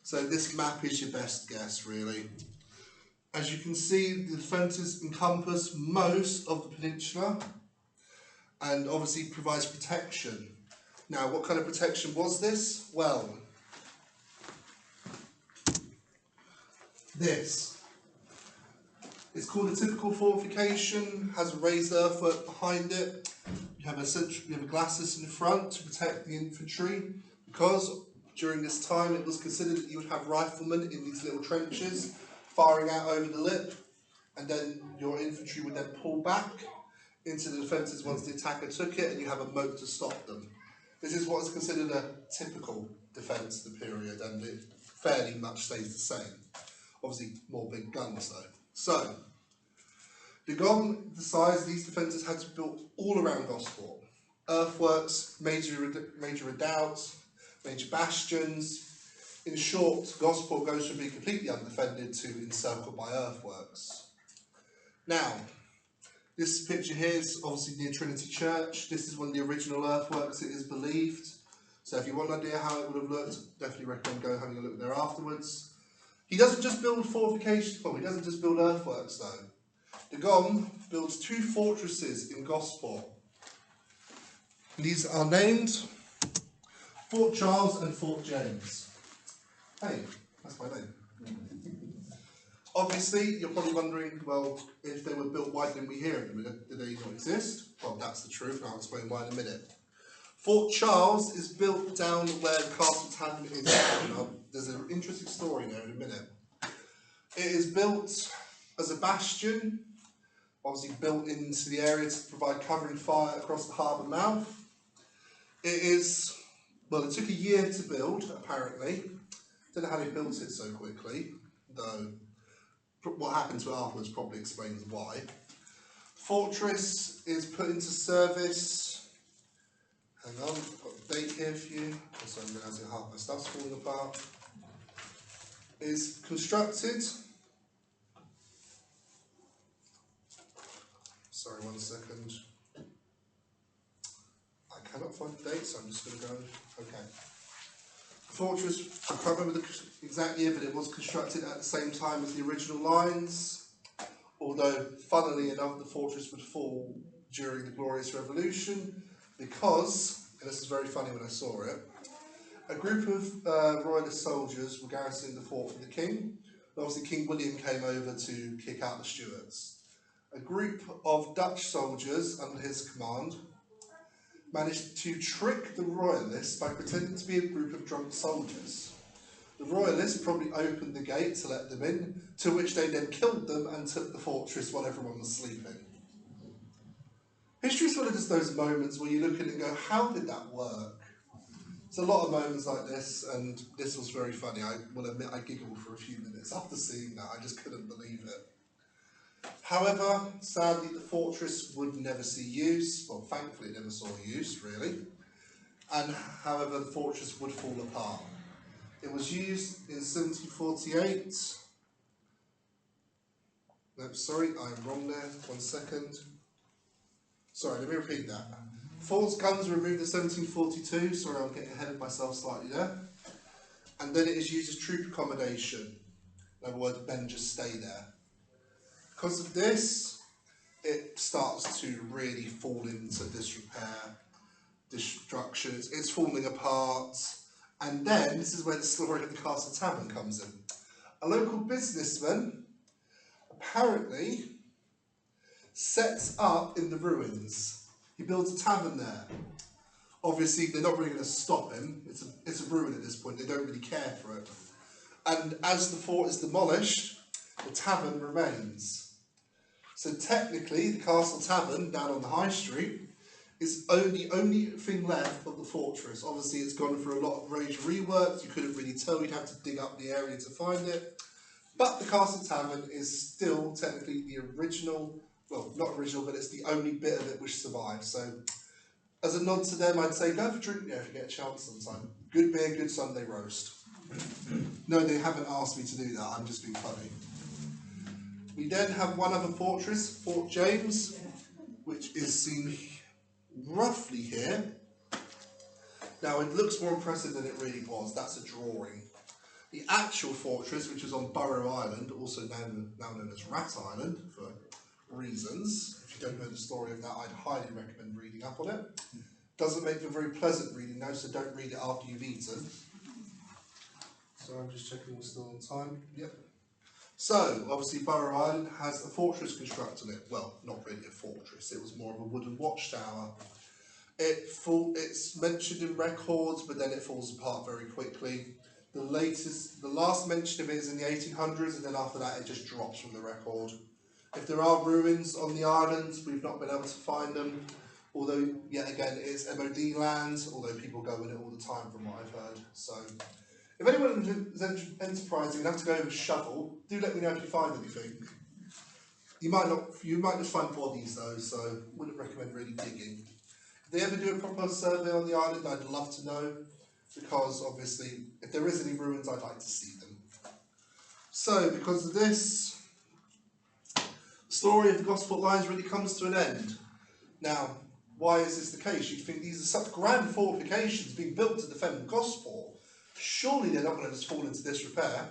Speaker 1: So this map is your best guess, really. As you can see, the defences encompass most of the peninsula and obviously provides protection. Now, what kind of protection was this? Well, this. It's called a typical fortification, has a raised earthwork behind it. You have a glacis in front to protect the infantry, because during this time it was considered that you would have riflemen in these little trenches firing out over the lip, and then your infantry would then pull back into the defences once the attacker took it, and you have a moat to stop them. This is what is considered a typical defence of the period, and it fairly much stays the same. Obviously more big guns though. So, de Gaume decides these defences had to be built all around Gosport. Earthworks, major redoubts, major bastions. In short, Gosport goes from being completely undefended to encircled by earthworks. Now, this picture here is obviously near Trinity Church. This is one of the original earthworks, it is believed. So if you want an idea how it would have looked, definitely recommend going having a look there afterwards. He doesn't just build fortifications, he doesn't just build earthworks though. De Gaume builds 2 fortresses in Gosport. These are named Fort Charles and Fort James. Hey, that's my name. Obviously, you're probably wondering, well, if they were built, why didn't we hear them? Did they not exist? Well, that's the truth, and I'll explain why in a minute. Fort Charles is built down where the Castle Tavern is now. There's an interesting story there in a minute. It is built as a bastion, obviously built into the area to provide covering fire across the harbour mouth. It is, well, it took a year to build, apparently. Don't know how they built it so quickly, though what happened to it afterwards probably explains why. Fortress is put into service, hang on, I've got a date here for you, so I'm realising half my stuff's falling apart. Is constructed, sorry 1 second, I cannot find the date, so I'm just going to go, okay. Fortress, I can't remember the exact year, but it was constructed at the same time as the original lines, although funnily enough the fortress would fall during the Glorious Revolution because, and this is very funny when I saw it, a group of royalist soldiers were garrisoning the fort for the king, and obviously King William came over to kick out the Stuarts, a group of Dutch soldiers under his command managed to trick the royalists by pretending to be a group of drunk soldiers. The royalists probably opened the gate to let them in, to which they then killed them and took the fortress while everyone was sleeping. History's one of just those moments where you look at it and go, how did that work? There's a lot of moments like this, and this was very funny. I will admit I giggled for a few minutes after seeing that. I just couldn't believe it. However, sadly, the fortress would never see use. Well, thankfully, it never saw use, really. And however, the fortress would fall apart. It was used in 1748. No, sorry, I'm wrong there. 1 second. Sorry, let me repeat that. Fort's guns were removed in 1742. Sorry, I'm getting ahead of myself slightly there. And then it is used as troop accommodation. In other words, men just stay there. Because of this, it starts to really fall into disrepair, destruction. It's falling apart. And then, this is where the story of the Castle Tavern comes in. A local businessman apparently sets up in the ruins. He builds a tavern there. Obviously, they're not really going to stop him. It's a ruin at this point. They don't really care for it. And as the fort is demolished, the tavern remains. So technically, the Castle Tavern down on the High Street is the only thing left of the fortress. Obviously, it's gone through a lot of major reworks. You couldn't really tell. You'd have to dig up the area to find it. But the Castle Tavern is still technically the original, well, not original, but it's the only bit of it which survives. So, as a nod to them, I'd say go for a drink there if you get a chance sometime. Good beer, good Sunday roast. No, they haven't asked me to do that, I'm just being funny. We then have one other fortress, Fort James, which is seen roughly here. Now, it looks more impressive than it really was. That's a drawing. The actual fortress, which is on Burrow Island, also now known as Rat Island for reasons. If you don't know the story of that, I'd highly recommend reading up on it. Doesn't make for very pleasant reading though, so don't read it after you've eaten. So I'm just checking we're still on time. Yep. So, obviously Burrow Island has a fortress constructed on it. Well, not really a fortress, it was more of a wooden watchtower. It's mentioned in records, but then it falls apart very quickly. The last mention of it is in the 1800s, and then after that it just drops from the record. If there are ruins on the island, we've not been able to find them. Although, yet again, it's MOD land, although people go in it all the time from what I've heard. So, if anyone is enterprising enough to go with a shovel, do let me know if you find anything. You might just find bodies though, so wouldn't recommend really digging. If they ever do a proper survey on the island, I'd love to know, because obviously, if there is any ruins, I'd like to see them. So, because of this, the story of the Gosport lines really comes to an end. Now, why is this the case? You'd think these are such grand fortifications being built to defend Gosport. Surely they're not going to just fall into disrepair.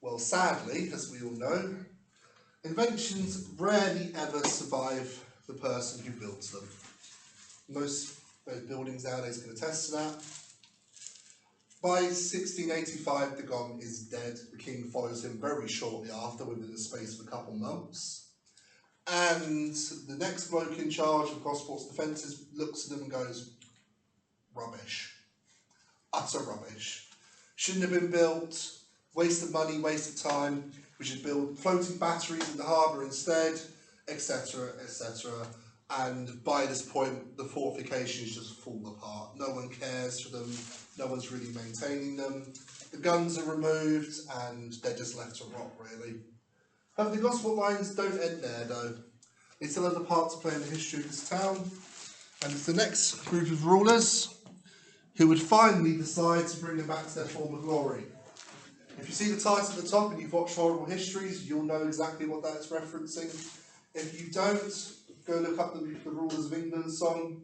Speaker 1: Well, sadly, as we all know, inventions rarely ever survive the person who builds them. Most buildings nowadays can attest to that. By 1685, de Gaulle is dead. The king follows him very shortly after, within the space of a couple months. And the next bloke in charge of Gosport's defences looks at them and goes, rubbish. Utter rubbish. Shouldn't have been built. Waste of money, waste of time. We should build floating batteries in the harbour instead, etc., etc. And by this point, the fortifications just fall apart. No one cares for them. No one's really maintaining them. The guns are removed, and they're just left to rot, really. But the Gosport lines don't end there, though. They still have a part to play in the history of this town, and it's the next group of rulers who would finally decide to bring them back to their former glory. If you see the title at the top and you've watched Horrible Histories, you'll know exactly what that is referencing. If you don't, go look up the Rulers of England song.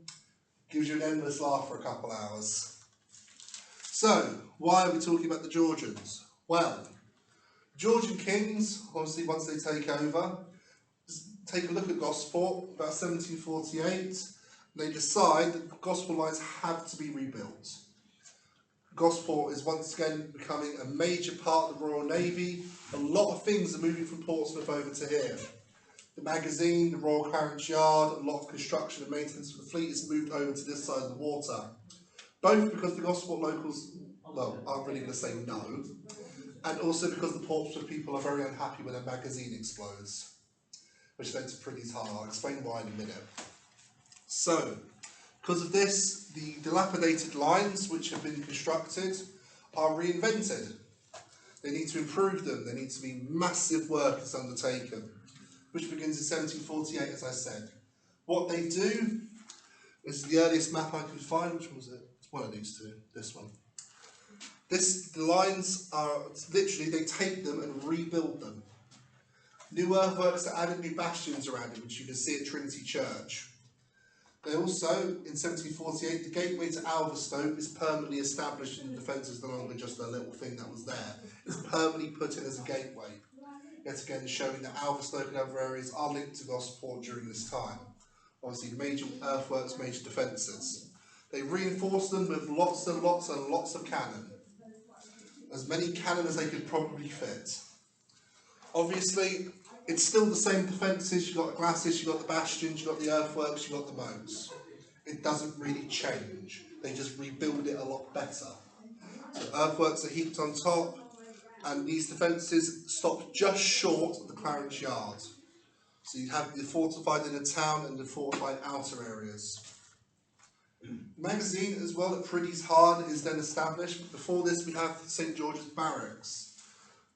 Speaker 1: Gives you an endless laugh for a couple hours. So, why are we talking about the Georgians? Well, Georgian kings, obviously once they take over, take a look at Gosport, about 1748, they decide that Gosport lines have to be rebuilt. Gosport is once again becoming a major part of the Royal Navy. A lot of things are moving from Portsmouth over to here. The magazine, the Royal Clarence Yard, a lot of construction and maintenance for the fleet is moved over to this side of the water. Both because the Gosport locals, well, aren't really going to say no, and also because the Portsmouth people are very unhappy when a magazine explodes, which led to Priddy's Heart. I'll explain why in a minute. So, because of this, the dilapidated lines which have been constructed are reinvented. They need to improve them, there needs to be massive work that's undertaken, which begins in 1748, as I said. What they do is the earliest map I could find. Which one was it? It's one of these two, this one. The lines are literally, they take them and rebuild them. New earthworks that added new bastions around it, which you can see at Trinity Church. They also, in 1748, the gateway to Alverstoke is permanently established and the defence is no longer just a little thing that was there. It's permanently put in as a gateway. Yet again showing that Alverstoke and other areas are linked to Gosport during this time. Obviously major earthworks, major defences. They reinforced them with lots and lots and lots of cannon. As many cannon as they could probably fit. Obviously, it's still the same defences. You've got the glasses, you've got the bastions, you've got the earthworks, you've got the moats. It doesn't really change. They just rebuild it a lot better. So earthworks are heaped on top, and these defences stop just short of the Clarence Yard. So you have the fortified inner town and the fortified outer areas. Magazine as well at Priddy's Heart is then established. Before this we have St George's Barracks.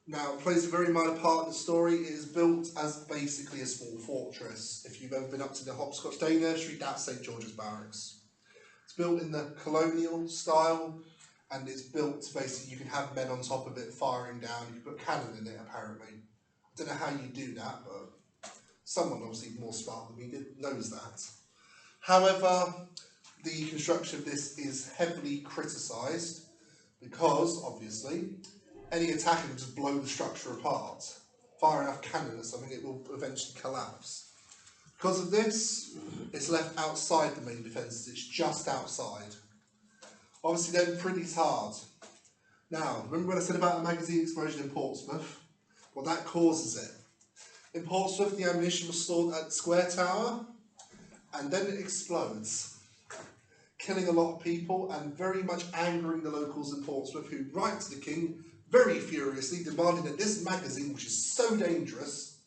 Speaker 1: Now it plays a very minor part in the story. It is built as basically a small fortress. If you've ever been up to the Hopscotch Day Nursery, that's St George's Barracks. It's built in the colonial style, and it's built basically you can have men on top of it firing down. You can put cannon in it apparently. I don't know how you do that, but someone obviously more smart than me knows that. However, the construction of this is heavily criticised because, obviously, any attack can just blow the structure apart. Fire enough cannon or something, it will eventually collapse. Because of this, it's left outside the main defences, it's just outside. Obviously then, Priddy's Heart. Now, remember when I said about a magazine explosion in Portsmouth? Well, that causes it. In Portsmouth, the ammunition was stored at the Square Tower, and then it explodes, killing a lot of people and very much angering the locals in Portsmouth, who write to the King very furiously, demanding that this magazine, which is so dangerous,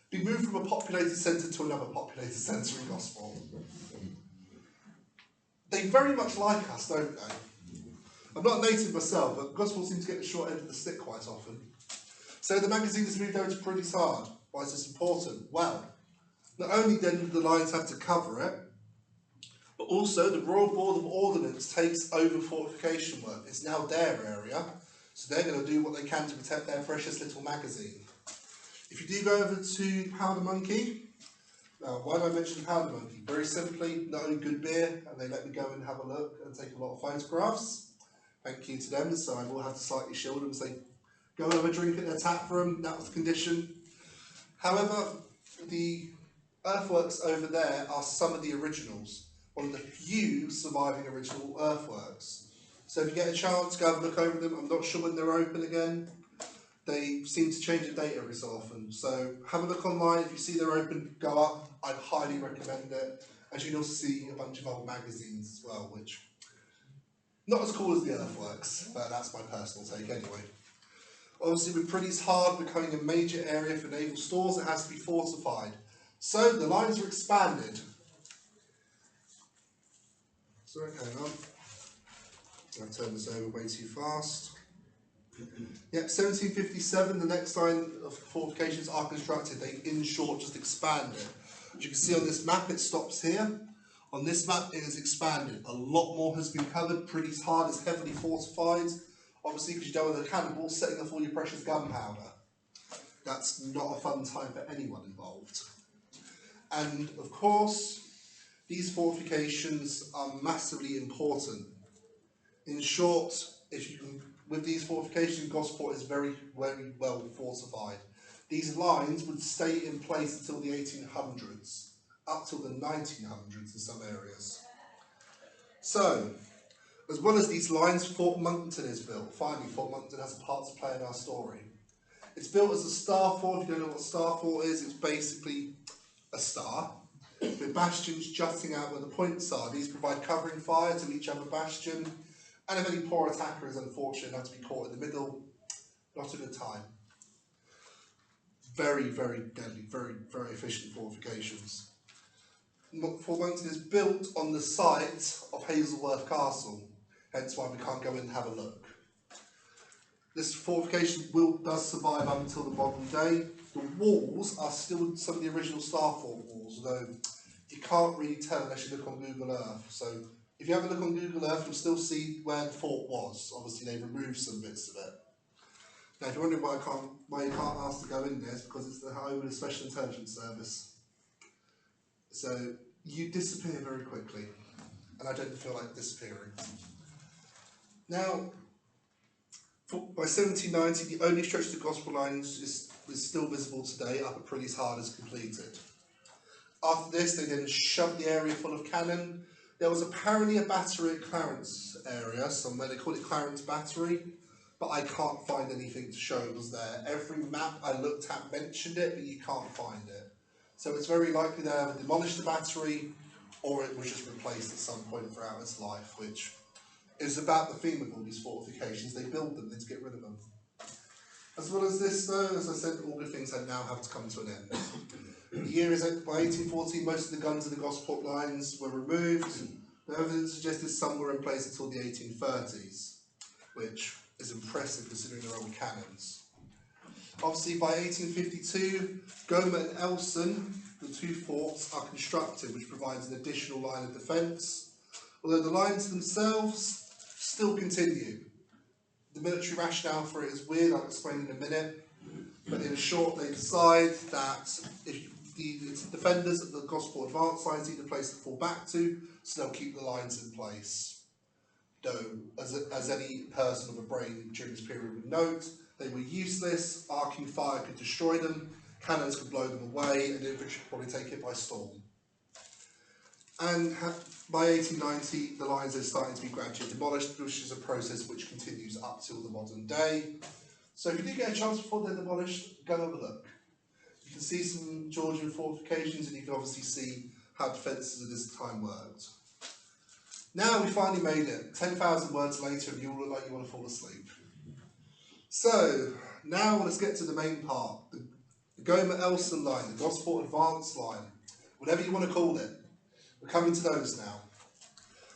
Speaker 1: be moved from a populated centre to another populated centre in Gosport. They very much like us, don't they? I'm not a native myself, but Gosport seems to get the short end of the stick quite often. So the magazine is moved over to Priddy's Heart. Why is this important? Well, not only then did the lines have to cover it, but also the Royal Board of Ordnance takes over fortification work. It's now their area, so they're going to do what they can to protect their precious little magazine. If you do go over to Powder Monkey, now why do I mention Powder Monkey? Very simply, not only good beer, and they let me go and have a look and take a lot of photographs. Thank you to them, so I will have to slightly shield them and say, go and have a drink at their tap room, that was the condition. However, the earthworks over there are some of the originals, one of the few surviving original earthworks. So if you get a chance, go have a look over them. I'm not sure when they're open again. They seem to change the date every so often. So have a look online. If you see they're open, go up. I'd highly recommend it. As you can also see a bunch of old magazines as well, which not as cool as the earthworks, but that's my personal take anyway. Obviously with Priddy's Heart becoming a major area for naval stores, it has to be fortified. So the lines are expanded. Sorry, hang on. I've turned this over way too fast. Yep, 1757, the next line of fortifications are constructed. They, in short, just expand it. As you can see on this map, it stops here. On this map, it is expanded. A lot more has been covered. Priddy's Heart is heavily fortified. Obviously, because you don't want the cannonballs setting off all your precious gunpowder. That's not a fun time for anyone involved. And, of course, these fortifications are massively important. In short, if you can, with these fortifications, Gosport is very, very well fortified. These lines would stay in place until the 1800s, up till the 1900s in some areas. So, as well as these lines, Fort Monckton is built. Finally, Fort Monckton has a part to play in our story. It's built as a star fort. If you don't know what a star fort is, it's basically a star, with bastions jutting out where the points are. These provide covering fire to each other bastion, and if any poor attacker is unfortunate enough to be caught in the middle, not a good time. Very, very deadly, very, very efficient fortifications. Fort Monkton is built on the site of Hazelworth Castle, hence why we can't go in and have a look. This fortification does survive up until the modern day. The walls are still some of the original Starfort walls, although you can't really tell unless you look on Google Earth. So if you have a look on Google Earth, you'll still see where the fort was. Obviously they removed some bits of it. Now if you're wondering why you can't ask to go in there, it's because it's the home of the Special Intelligence Service. So you disappear very quickly, and I don't feel like disappearing. Now, by 1790, the only stretch of the Gosport lines is still visible today, up at Prilly's Hard is completed. After this, they then shoved the area full of cannon. There was apparently a battery at Clarence area, somewhere they call it Clarence Battery, but I can't find anything to show it was there. Every map I looked at mentioned it, but you can't find it. So it's very likely they either demolished the battery, or it was just replaced at some point throughout its life, which is about the theme of all these fortifications. They build them, then to get rid of them. As well as this though, as I said, all good things now have to come to an end. The year is by 1814, most of the guns of the Gosport lines were removed. The evidence suggested some were in place until the 1830s, which is impressive considering their old cannons. Obviously by 1852, Gomer and Elson, the two forts, are constructed, which provides an additional line of defence, although the lines themselves still continue. The military rationale for it is weird, I'll explain in a minute, but in short they decide that if the defenders of the Gosport advance lines need a place to fall back to, so they'll keep the lines in place. Though, as any person with a brain during this period would note, they were useless, arcing fire could destroy them, cannons could blow them away, and the infantry could probably take it by storm. And by 1890, the lines are starting to be gradually demolished, which is a process which continues up till the modern day. So if you do get a chance before they're demolished, go have a look. You can see some Georgian fortifications, and you can obviously see how defences at this time worked. Now we finally made it, 10,000 words later, and you all look like you want to fall asleep. So, now let's get to the main part, the Gomer-Elson line, the Gosport Advance line, whatever you want to call it. We're coming to those now.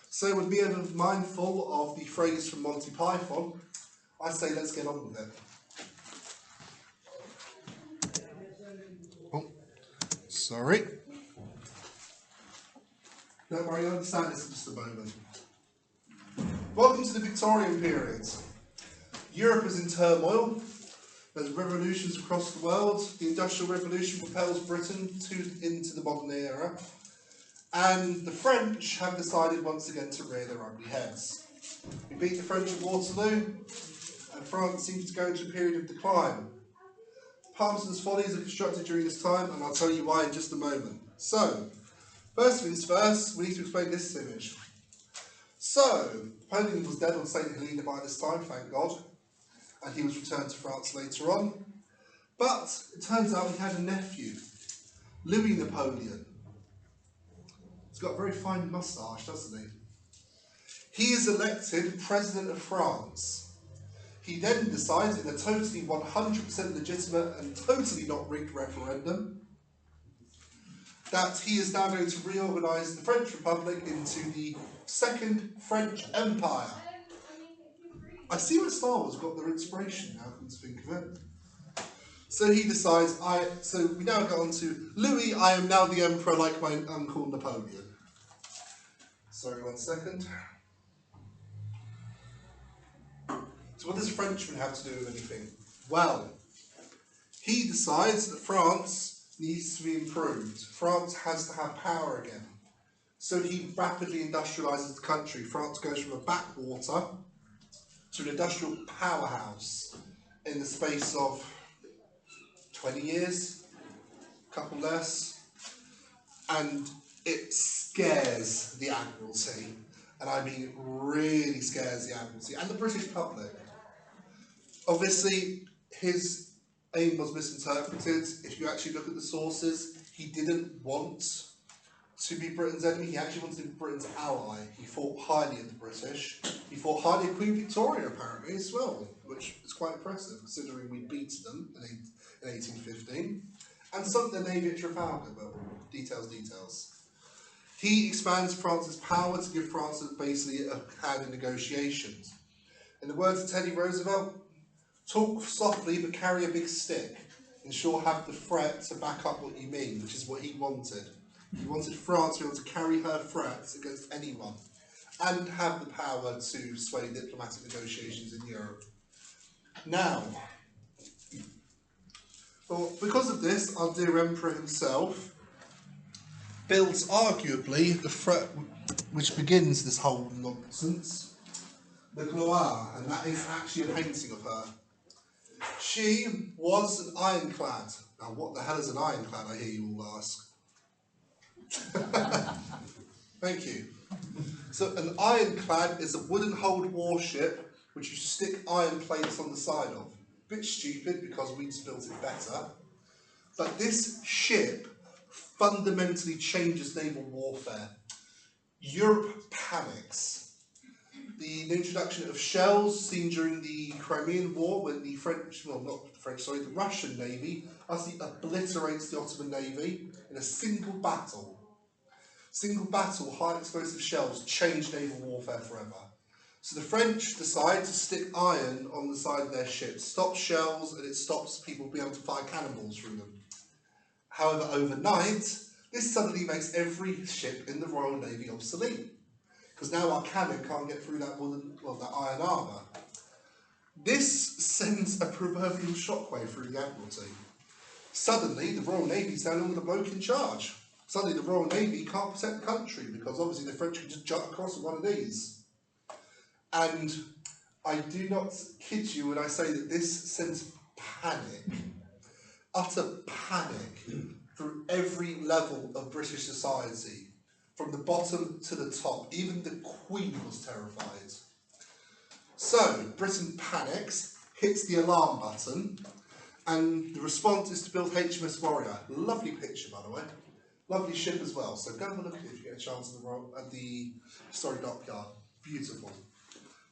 Speaker 1: So with me ever mindful of the phrase from Monty Python, I say let's get on with it. Oh, sorry. Don't worry, I understand this in just a moment. Welcome to the Victorian period. Europe is in turmoil. There's revolutions across the world. The Industrial Revolution propels Britain into the modern era. And the French have decided once again to rear their ugly heads. We beat the French at Waterloo, and France seems to go into a period of decline. Palmerston's Follies are constructed during this time, and I'll tell you why in just a moment. So, first things first, we need to explain this image. So, Napoleon was dead on St. Helena by this time, thank God, and he was returned to France later on. But it turns out he had a nephew, Louis Napoleon. He's got a very fine moustache, doesn't he? He is elected President of France. He then decides in a totally 100% legitimate and totally not rigged referendum that he is now going to reorganise the French Republic into the Second French Empire. I see where Star Wars got their inspiration now, come to think of it. So he decides, so we now go on to Louis, I am now the Emperor like my uncle Napoleon. Sorry, 1 second. So what does a Frenchman have to do with anything? Well, he decides that France needs to be improved. France has to have power again. So he rapidly industrialises the country. France goes from a backwater to an industrial powerhouse in the space of 20 years, a couple less, and it scares the Admiralty, and I mean it really scares the Admiralty and the British public. Obviously, his aim was misinterpreted. If you actually look at the sources, he didn't want to be Britain's enemy, he actually wanted to be Britain's ally. He thought highly of the British. He thought highly of Queen Victoria apparently as well, which is quite impressive considering we beat them in 1815. And sunk the navy at Trafalgar, but details. He expands France's power to give France basically a hand in negotiations. In the words of Teddy Roosevelt, talk softly but carry a big stick. And sure have the threat to back up what you mean, which is what he wanted. He wanted France to be able to carry her threats against anyone and have the power to sway diplomatic negotiations in Europe. Now, well, because of this, our dear Emperor himself builds arguably the threat which begins this whole nonsense, the Gloire, and that is actually a painting of her. She was an ironclad. Now, what the hell is an ironclad, I hear you all ask? Thank you. So an ironclad is a wooden-hulled warship which you stick iron plates on the side of. Bit stupid because we just built it better. But this ship fundamentally changes naval warfare. Europe panics. The introduction of shells seen during the Crimean War when the the Russian Navy utterly obliterates the Ottoman Navy in a single battle. High explosive shells change naval warfare forever. So the French decide to stick iron on the side of their ships, stops shells, and it stops people being able to fire cannonballs through them. However, overnight, this suddenly makes every ship in the Royal Navy obsolete, because now our cannon can't get through that that iron armour. This sends a proverbial shockwave through the Admiralty. Suddenly, the Royal Navy is no longer the bloke in charge. Suddenly, the Royal Navy can't protect the country, because obviously the French can just jump across with one of these. And I do not kid you when I say that this sends panic, utter panic, through every level of British society, from the bottom to the top. Even the Queen was terrified. So, Britain panics, hits the alarm button, and the response is to build HMS Warrior. Lovely picture, by the way. Lovely ship as well. So go have a look at it if you get a chance at the historic dockyard. Beautiful.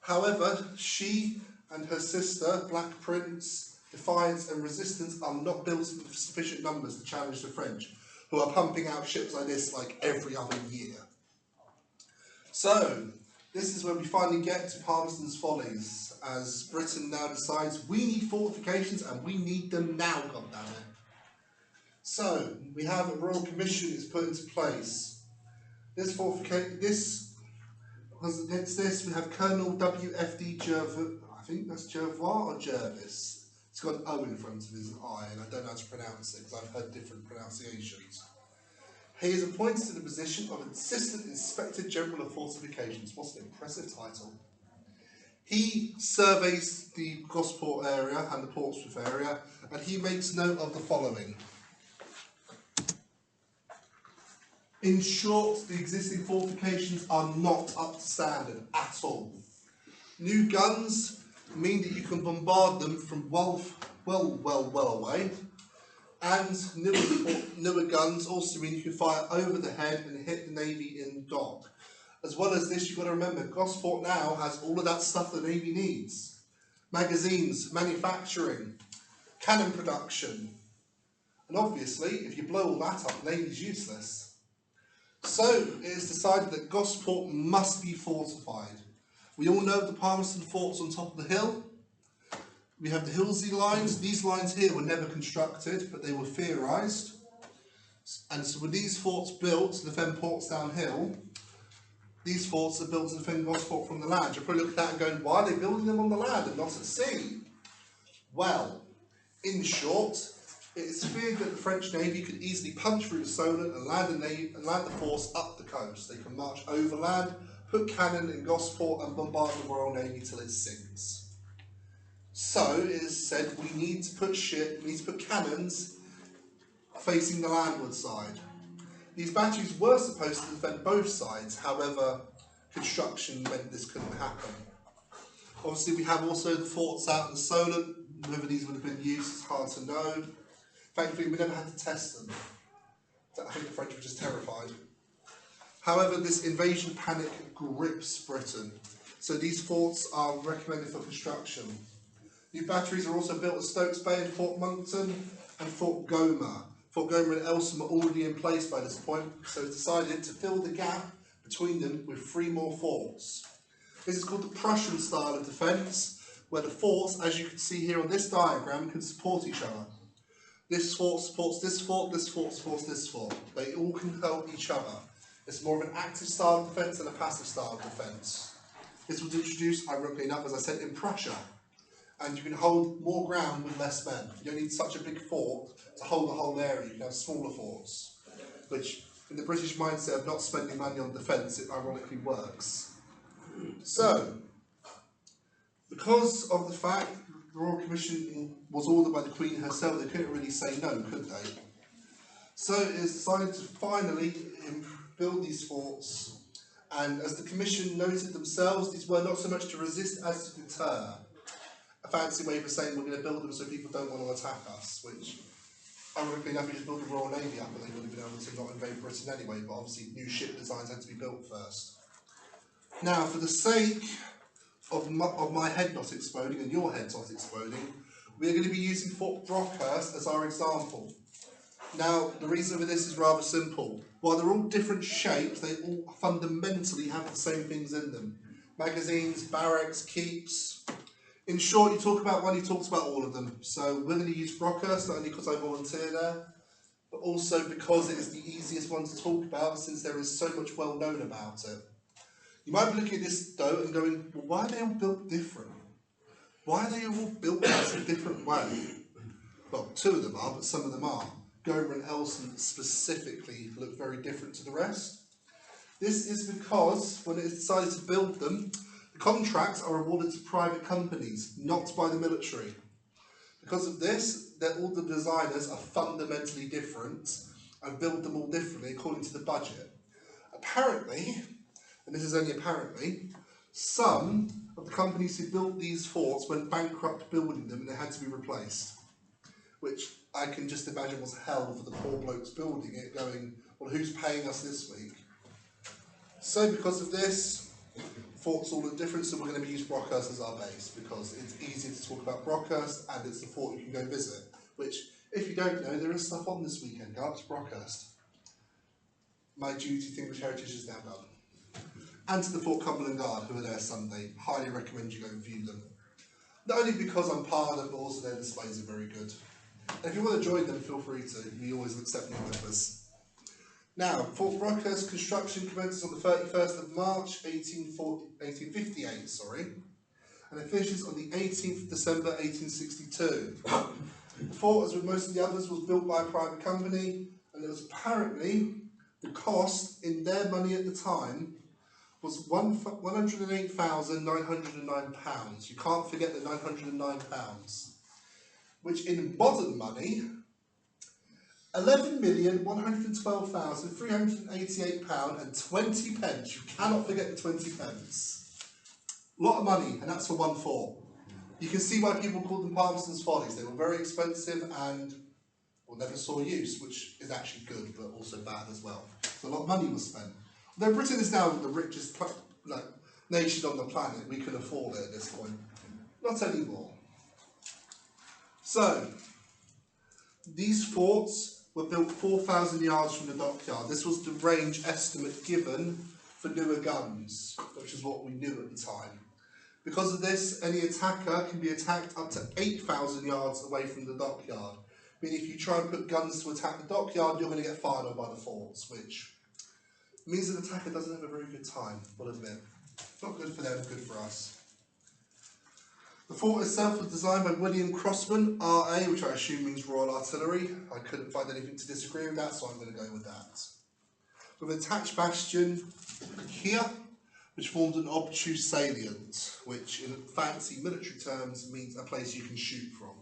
Speaker 1: However, she and her sister, Black Prince, Defiance and Resistance are not built in sufficient numbers to challenge the French, who are pumping out ships like this like every other year. So, this is when we finally get to Palmerston's Follies, as Britain now decides we need fortifications and we need them now, goddammit. So, we have a Royal Commission is put into place. This fortification, against this, we have Colonel W.F.D. Jervis, I think that's Jervois or Jervis. It's got an O in front of his I, and I don't know how to pronounce it because I've heard different pronunciations. He is appointed to the position of Assistant Inspector General of Fortifications. What an impressive title. He surveys the Gosport area and the Portsmouth area, and he makes note of the following. In short, the existing fortifications are not up to standard at all. New guns mean that you can bombard them from well away, and newer guns also mean you can fire over the head and hit the Navy in dock. As well as this, you've got to remember, Gosport now has all of that stuff the Navy needs. Magazines, manufacturing, cannon production. And obviously, if you blow all that up, the Navy's useless. So, it is decided that Gosport must be fortified. We all know the Palmerston Fort's on top of the hill. We have the Hillsey lines. These lines here were never constructed, but they were theorised. And so with these forts built to defend Portsdown Hill, these forts are built to defend Gosport from the land. You're probably looking at that and going, why are they building them on the land and not at sea? Well, in short, it is feared that the French Navy could easily punch through the Solent and land the force up the coast. They can march overland, put cannon in Gosport and bombard the Royal Navy till it sinks. So it is said we need to put cannons facing the landward side. These batteries were supposed to defend both sides, however, construction meant this couldn't happen. Obviously, we have also the forts out in the Solent. Whether these would have been used is hard to know. Thankfully, we never had to test them. I think the French were just terrified. However, this invasion panic grips Britain, so these forts are recommended for construction. New batteries are also built at Stokes Bay and Fort Monkton and Fort Gomer. Fort Gomer and Elsom are already in place by this point, so it's decided to fill the gap between them with 3 more forts. This is called the Prussian style of defence, where the forts, as you can see here on this diagram, can support each other. This fort supports this fort, this fort supports this fort. They all can help each other. It's more of an active style of defence than a passive style of defence. This was introduced, ironically enough, as I said, in Prussia. And you can hold more ground with less men. You don't need such a big fort to hold the whole area. You can have smaller forts, which in the British mindset of not spending money on defence, it ironically works. So, because of the fact the Royal Commission was ordered by the Queen herself, they couldn't really say no, could they? So it is decided to finally build these forts, and as the Commission noted themselves, these were not so much to resist as to deter. A fancy way for saying we're going to build them so people don't want to attack us, which, ironically enough, we just built the Royal Navy up and they would have been able to not invade Britain anyway, but obviously new ship designs had to be built first. Now, for the sake of my head not exploding and your head not exploding, we are going to be using Fort Brockhurst as our example. Now, the reason for this is rather simple. While they're all different shapes, they all fundamentally have the same things in them. Magazines, barracks, keeps. In short, you talk about one, you talk about all of them. So we're going to use Brockhurst, not only because I volunteer there, but also because it is the easiest one to talk about since there is so much well known about it. You might be looking at this though and going, well, why are they all built different? Why are they all built in a different way? Well, 2 of them are, but some of them are. Gomer and Elsom specifically look very different to the rest. This is because when it is decided to build them, the contracts are awarded to private companies, not by the military. Because of this, all the designers are fundamentally different and build them all differently according to the budget. Apparently, and this is only apparently, some of the companies who built these forts went bankrupt building them and they had to be replaced. Which I can just imagine was hell for the poor blokes building it, going, well, who's paying us this week? So because of this, forts all look different, so we're going to use Brockhurst as our base because it's easier to talk about Brockhurst and it's the fort you can go visit. Which, if you don't know, there is stuff on this weekend. Go up to Brockhurst. My duty to English Heritage is now done. And to the Fort Cumberland Guard, who are there Sunday. Highly recommend you go and view them. Not only because I'm part of them, but also their displays are very good. And if you want to join them, feel free to. We always accept new members. Now, Fort Brockhurst construction commences on the 31st of March 1858, and it finishes on the 18th of December 1862. The fort, as with most of the others, was built by a private company, and it was apparently the cost in their money at the time was £108,909. You can't forget the £909, which in modern money, £11,112,388.20. You cannot forget the 20 pence. A lot of money, and that's for one fort. You can see why people called them Palmerston's Follies. They were very expensive and never saw use, which is actually good, but also bad as well. So a lot of money was spent. Although Britain is now the richest nation on the planet, we can afford it at this point. Not anymore. So, these forts were built 4,000 yards from the dockyard. This was the range estimate given for newer guns, which is what we knew at the time. Because of this, any attacker can be attacked up to 8,000 yards away from the dockyard. Meaning if you try and put guns to attack the dockyard, you're going to get fired on by the forts, which means the attacker doesn't have a very good time, we'll admit. Not good for them, good for us. The fort itself was designed by William Crossman, RA, which I assume means Royal Artillery. I couldn't find anything to disagree with that, so I'm going to go with that. With an attached bastion here, which formed an obtuse salient, which in fancy military terms means a place you can shoot from.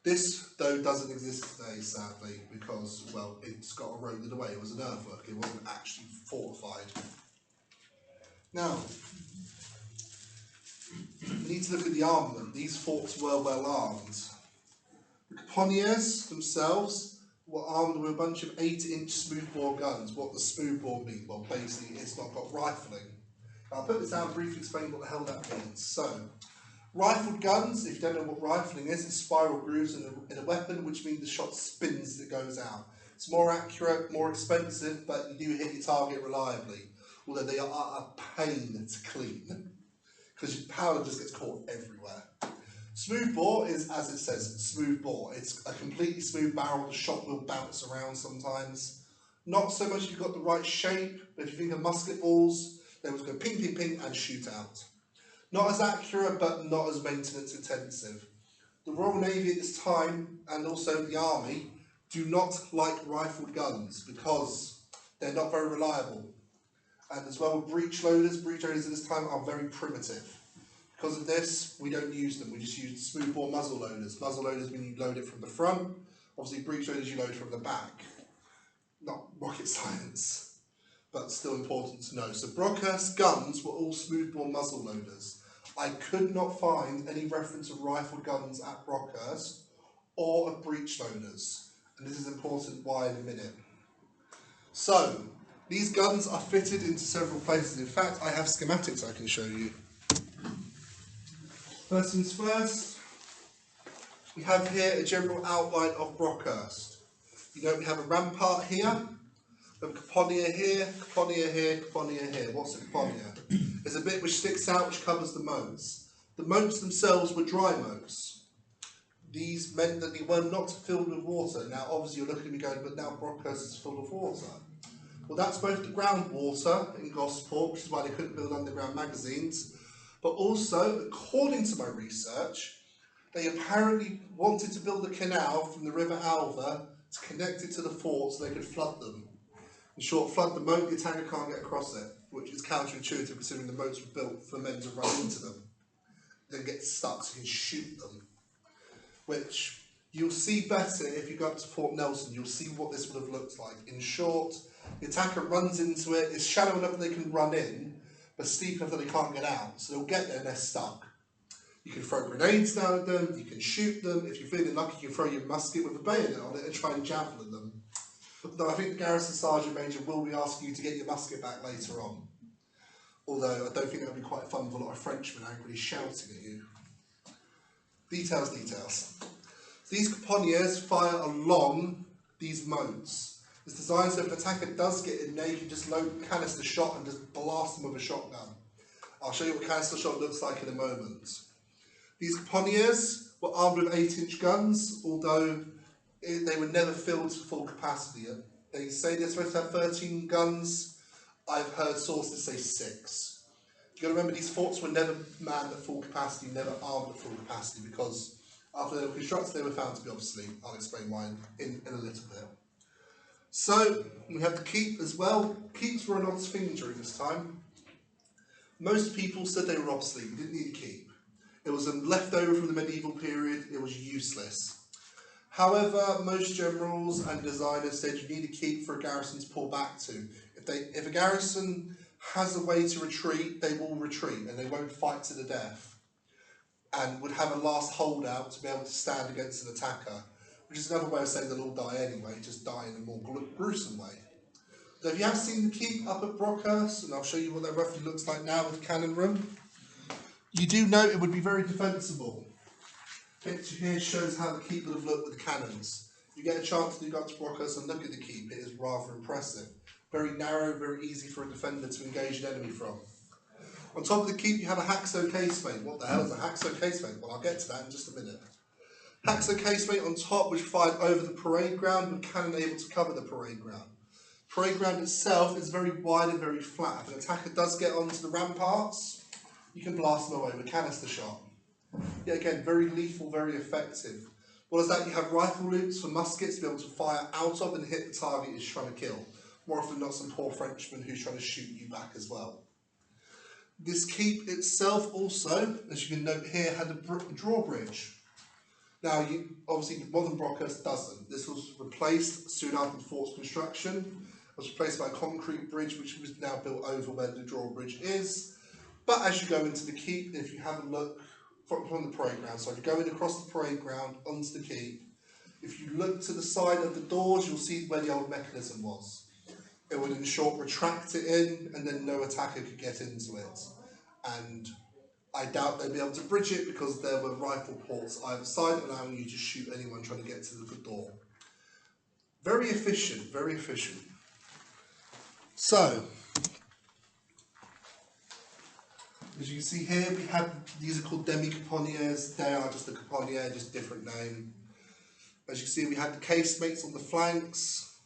Speaker 1: This, though, doesn't exist today, sadly, because, well, it's got eroded away. It was an earthwork, it wasn't actually fortified. Now, we need to look at the armament. These forts were well armed. The Caponiers themselves were armed with a bunch of 8-inch smoothbore guns. What does smoothbore mean? Well, basically, it's not got rifling. I'll put this down and briefly explain what the hell that means. So, rifled guns, if you don't know what rifling is, it's spiral grooves in a weapon, which means the shot spins as it goes out. It's more accurate, more expensive, but you do hit your target reliably. Although they are a pain to clean, because your powder just gets caught everywhere. Smoothbore is, as it says, smoothbore. It's a completely smooth barrel. The shot will bounce around sometimes. Not so much if you've got the right shape, but if you think of musket balls, they will go ping, ping, ping and shoot out. Not as accurate, but not as maintenance intensive. The Royal Navy at this time, and also the Army, do not like rifled guns because they're not very reliable. And as well with breech loaders at this time are very primitive. Because of this, we don't use them. We just use smoothbore muzzle loaders. Muzzle loaders mean you load it from the front. Obviously, breech loaders you load from the back. Not rocket science, but still important to know. So Brockhurst guns were all smoothbore muzzle loaders. I could not find any reference of rifled guns at Brockhurst or of breech loaders. And this is important why in a minute. So, these guns are fitted into several places. In fact, I have schematics I can show you. First things first, we have here a general outline of Brockhurst. You know we have a rampart here, we have a caponnier here, caponnier here, caponnier here. What's a caponnier? There's a bit which sticks out which covers the moats. The moats themselves were dry moats. These meant that they were not filled with water. Now obviously you're looking at me going, but now Brockhurst is filled with water. Well, that's both the groundwater in Gosport, which is why they couldn't build underground magazines, but also, according to my research, they apparently wanted to build a canal from the River Alva to connect it to the fort so they could flood them. In short, flood the moat, the attacker can't get across it, which is counterintuitive considering the moats were built for men to run into them, then get stuck so you can shoot them. Which you'll see better if you go up to Fort Nelson, you'll see what this would have looked like. In short, the attacker runs into it, it's shallow enough that they can run in, but steep enough that they can't get out. So they'll get there and they're stuck. You can throw grenades down at them, you can shoot them. If you're feeling lucky, you can throw your musket with a bayonet on it and try and javelin them. Though I think the garrison sergeant major will be asking you to get your musket back later on. Although I don't think that would be quite fun with a lot of Frenchmen angrily shouting at you. Details, details. These caponniers fire along these moats. It's designed so if an attacker does get in there, you can just load canister shot and just blast them with a shotgun. I'll show you what canister shot looks like in a moment. These caponniers were armed with 8-inch guns, although they were never filled to full capacity. They say they're supposed to have 13 guns. I've heard sources say 6. You've got to remember these forts were never manned at full capacity, never armed at full capacity, because after they were constructed they were found to be obsolete. I'll explain why in a little bit. So, we have the keep as well. Keeps were an odd thing during this time. Most people said they were obsolete, we didn't need a keep. It was a leftover from the medieval period, it was useless. However, most generals and designers said you need a keep for a garrison to pull back to. If a garrison has a way to retreat, they will retreat and they won't fight to the death. And would have a last holdout to be able to stand against an attacker. Which is another way of saying they'll all die anyway, just die in a more gruesome way. So if you have seen the keep up at Brockhurst, and I'll show you what that roughly looks like now with cannon room, you do know it would be very defensible. Picture here shows how the keep would have looked with the cannons. If you get a chance to go up to Brockhurst and look at the keep, it is rather impressive. Very narrow, very easy for a defender to engage an enemy from. On top of the keep you have a hacksaw casemate. What the hell is a hacksaw casemate? Well, I'll get to that in just a minute. Hacksaw casemate on top which fired over the parade ground with cannon able to cover the parade ground. Parade ground itself is very wide and very flat. If an attacker does get onto the ramparts, you can blast them away with canister shot. Yet again, very lethal, very effective. What is that? You have rifle loops for muskets to be able to fire out of and hit the target you're trying to kill. More often than not, some poor Frenchman who's trying to shoot you back as well. This keep itself also, as you can note here, had a drawbridge. Now, obviously, modern Brockhurst doesn't. This was replaced soon after the fort's construction. It was replaced by a concrete bridge, which was now built over where the drawbridge is. But as you go into the keep, if you have a look from the parade ground, so if you go in across the parade ground onto the keep, If you look to the side of the doors, you'll see where the old mechanism was. It would in short retract it in, and then no attacker could get into it. And I doubt they'd be able to bridge it because there were rifle ports either side, allowing you to shoot anyone trying to get to the door. Very efficient, very efficient. So, as you can see here, we have, these are called demi-caponiers. They are just a caponier, just different name. As you can see, we have the casemates on the flanks.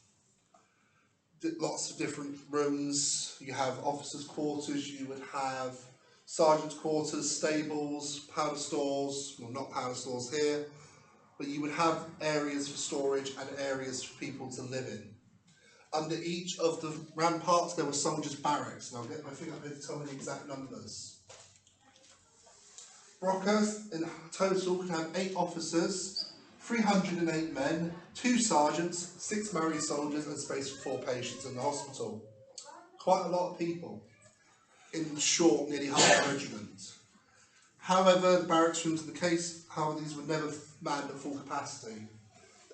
Speaker 1: Lots of different rooms. You have officers' quarters, you would have sergeants' quarters, stables, powder stores, well not powder stores here, but you would have areas for storage and areas for people to live in. Under each of the ramparts there were soldiers' barracks, and I'll get my finger up here to tell me the exact numbers. Brockhurst in total can have 8 officers, 308 men, 2 sergeants, 6 married soldiers, and space for 4 patients in the hospital. Quite a lot of people. In short, nearly half a regiment. However, the barracks rooms in the case, however, these were never manned at full capacity.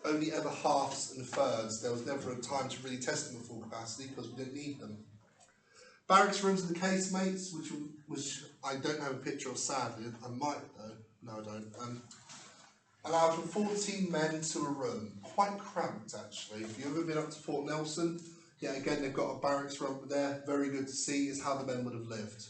Speaker 1: Only ever halves and thirds. There was never a time to really test them at full capacity because we didn't need them. Barracks rooms in the casemates, which I don't have a picture of sadly, I might though, no I don't, allowed from 14 men to a room. Quite cramped actually. If you've ever been up to Fort Nelson, yeah, again they've got a barracks room there, very good to see, is how the men would have lived.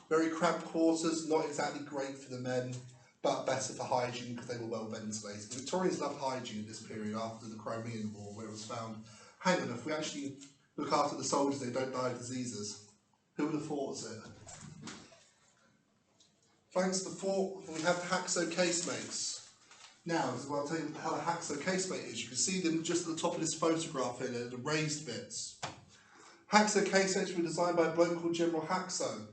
Speaker 1: Very cramped quarters, not exactly great for the men, but better for hygiene because they were well ventilated. The Victorians loved hygiene at this period after the Crimean War, where it was found, hang on, if we actually look after the soldiers, they don't die of diseases. Who would have thought was it? Flanks the fort, we have Haxo casemates. Now, this is what I'll tell you how a Haxo casemate is. You can see them just at the top of this photograph here, the raised bits. Haxo casemates were designed by a bloke called General Haxo.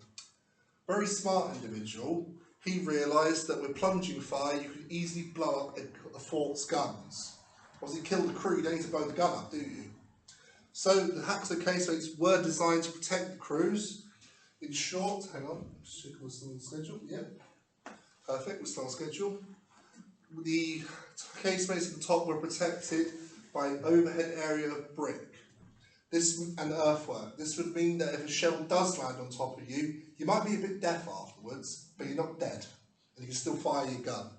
Speaker 1: Very smart individual. He realised that with plunging fire you could easily blow up a fort's guns. Once you kill the crew, you don't need to blow the gun up, do you? So the Haxo casemates were designed to protect the crews. In short, hang on, just check we're still on schedule. Yep. Perfect, we're still on schedule. The casemates at the top were protected by an overhead area of brick. And earthwork. This would mean that if a shell does land on top of you, you might be a bit deaf afterwards, but you're not dead, and you can still fire your gun.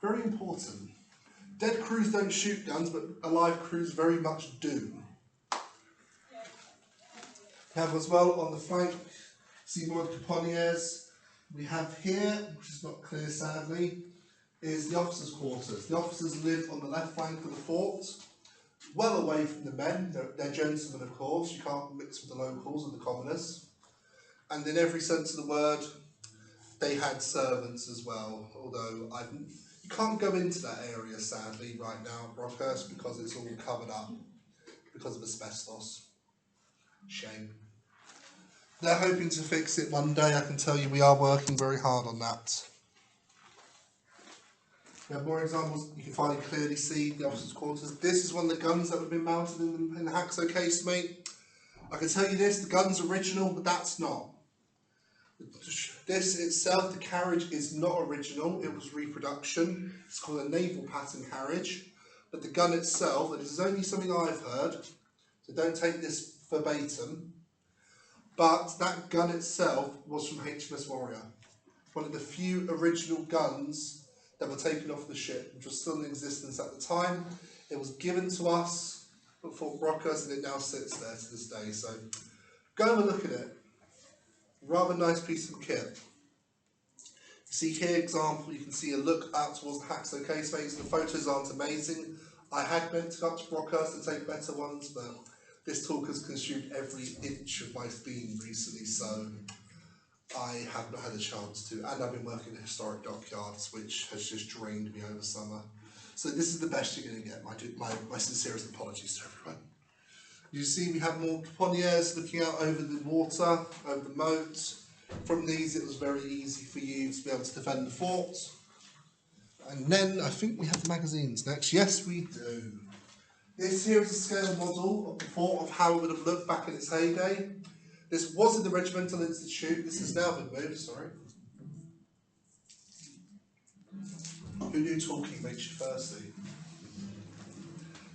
Speaker 1: Very important. Dead crews don't shoot guns, but alive crews very much do. We have as well on the flank, see more caponiers. We have here, which is not clear sadly, is the officers' quarters. The officers live on the left flank of the fort, well away from the men. They're gentlemen, of course, you can't mix with the locals or the commoners. And in every sense of the word, they had servants as well, although you can't go into that area sadly right now at Brockhurst because it's all covered up because of asbestos. Shame. They're hoping to fix it one day, I can tell you we are working very hard on that. We have more examples, you can finally clearly see the officers' quarters. This is one of the guns that would have been mounted in the Haxo casemate. I can tell you this, the gun's original, but that's not. This itself, the carriage is not original, it was reproduction. It's called a naval pattern carriage. But the gun itself, and this is only something I've heard, so don't take this verbatim, but that gun itself was from HMS Warrior. One of the few original guns that were taken off the ship, which was still in existence at the time. It was given to us at Fort Brockhurst and it now sits there to this day. So go and look at it. Rather nice piece of kit. See here, example, you can see a look out towards the Haxo casemates. The photos aren't amazing. I had meant to go up to Brockhurst to take better ones, but this talk has consumed every inch of my being recently, so I have not had a chance to, and I've been working in historic dockyards, which has just drained me over summer. So this is the best you're going to get. My sincerest apologies to everyone. You see we have more caponiers looking out over the water, over the moat. From these it was very easy for you to be able to defend the fort. And then I think we have the magazines next. Yes, we do. This here is a scale model of the fort of how it would have looked back in its heyday. This was in the Regimental Institute. This has now been moved, sorry. Who knew talking makes you thirsty?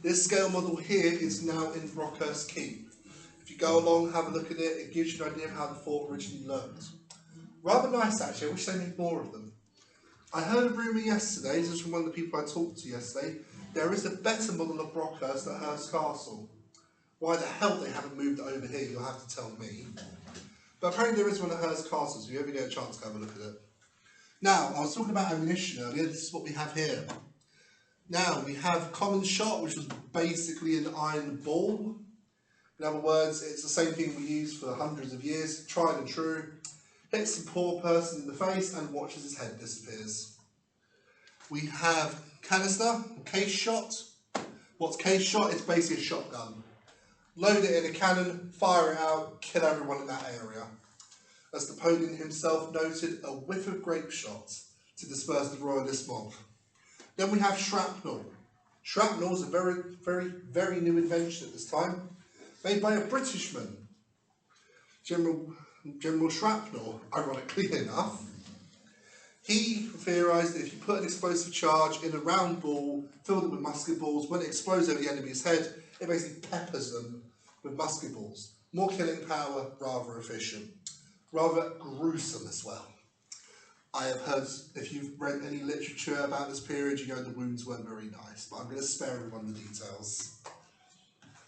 Speaker 1: This scale model here is now in Brockhurst Keep. If you go along, have a look at it, it gives you an idea of how the fort originally looked. Rather nice actually, I wish they made more of them. I heard a rumour yesterday, this is from one of the people I talked to yesterday, there is a better model of Brockhurst at Hurst Castle. Why the hell they haven't moved it over here, you'll have to tell me. But apparently there is one at Hurst Castle, so if you ever get a chance to have a look at it. Now, I was talking about ammunition earlier, this is what we have here. Now, we have common shot, which was basically an iron ball. In other words, it's the same thing we use for hundreds of years, tried and true. Hits the poor person in the face and watches his head disappears. We have canister, case shot. What's case shot? It's basically a shotgun. Load it in a cannon, fire it out, kill everyone in that area. As Napoleon himself noted, a whiff of grape shot to disperse the royalist mob. Then we have shrapnel. Shrapnel is a very new invention at this time, made by a Britishman, General Shrapnel, ironically enough. He theorised that if you put an explosive charge in a round ball, filled it with musket balls, when it explodes over the enemy's head, it basically peppers them with musket balls. More killing power, rather efficient. Rather gruesome as well. I have heard, if you've read any literature about this period, you know the wounds weren't very nice, but I'm going to spare everyone the details.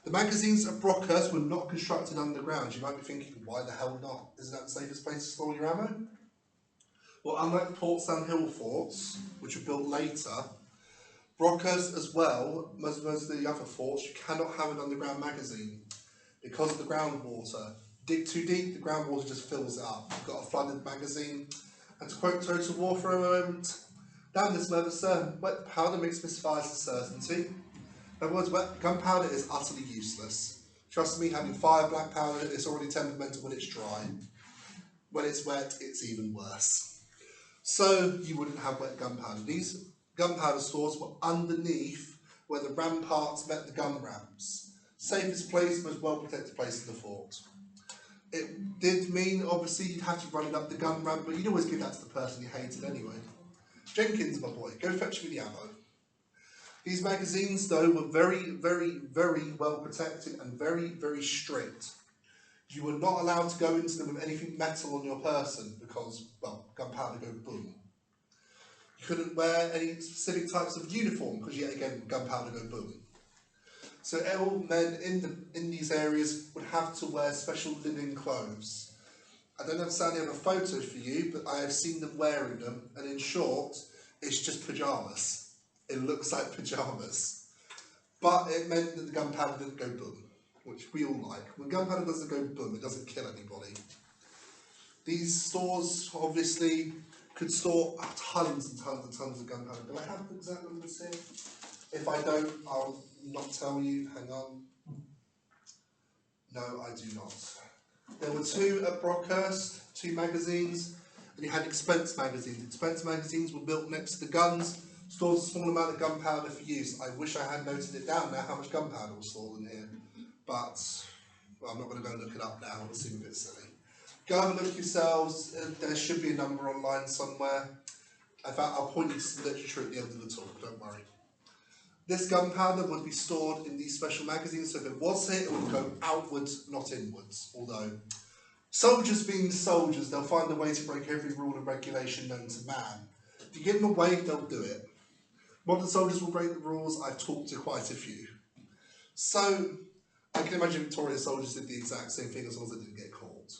Speaker 1: The magazines at Brockhurst were not constructed underground. You might be thinking, why the hell not? Isn't that the safest place to store your ammo? Well, unlike the Portsdown Hill forts, which were built later, Brockhurst as well, most of the other forts, you cannot have an underground magazine because of the groundwater. Dig too deep, the groundwater just fills it up. You've got a flooded magazine. And to quote Total War for a moment, damn this mother, sir, wet powder makes misfires to certainty. In other words, wet gunpowder is utterly useless. Trust me, having fire black powder is already temperamental when it's dry. When it's wet, it's even worse. So you wouldn't have wet gunpowder. These gunpowder stores were underneath where the ramparts met the gun ramps. Safest place, most well protected place in the fort. It did mean, obviously, you'd have to run it up the gun ramp, but you'd always give that to the person you hated anyway. Jenkins, my boy, go fetch me the ammo. These magazines, though, were very well protected and very strict. You were not allowed to go into them with anything metal on your person because, well, gunpowder go boom. You couldn't wear any specific types of uniform because, yet again, gunpowder go boom. So all men in these areas would have to wear special linen clothes. I don't necessarily have a photo for you, but I have seen them wearing them, and in short, it's just pyjamas. It looks like pyjamas. But it meant that the gunpowder didn't go boom, which we all like. When gunpowder doesn't go boom, it doesn't kill anybody. These stores, obviously, could store tons and tons and tons of gunpowder. Do I have the exact numbers here? If I don't, I'll not tell you. Hang on. No, I do not. There were two at Brockhurst, 2 magazines, and you had expense magazines. Expense magazines were built next to the guns, stored a small amount of gunpowder for use. I wish I had noted it down now how much gunpowder was stored in here, but well, I'm not going to go look it up now. It'll seem a bit silly. Go have a look yourselves. There should be a number online somewhere. In fact, I'll point you to some literature at the end of the talk, don't worry. This gunpowder would be stored in these special magazines, so if it was here, it would go outwards, not inwards. Although, soldiers being soldiers, they'll find a way to break every rule and regulation known to man. If you give them a way, they'll do it. Modern soldiers will break the rules. I've talked to quite a few. So, I can imagine Victorian soldiers did the exact same thing as long as they didn't get caught.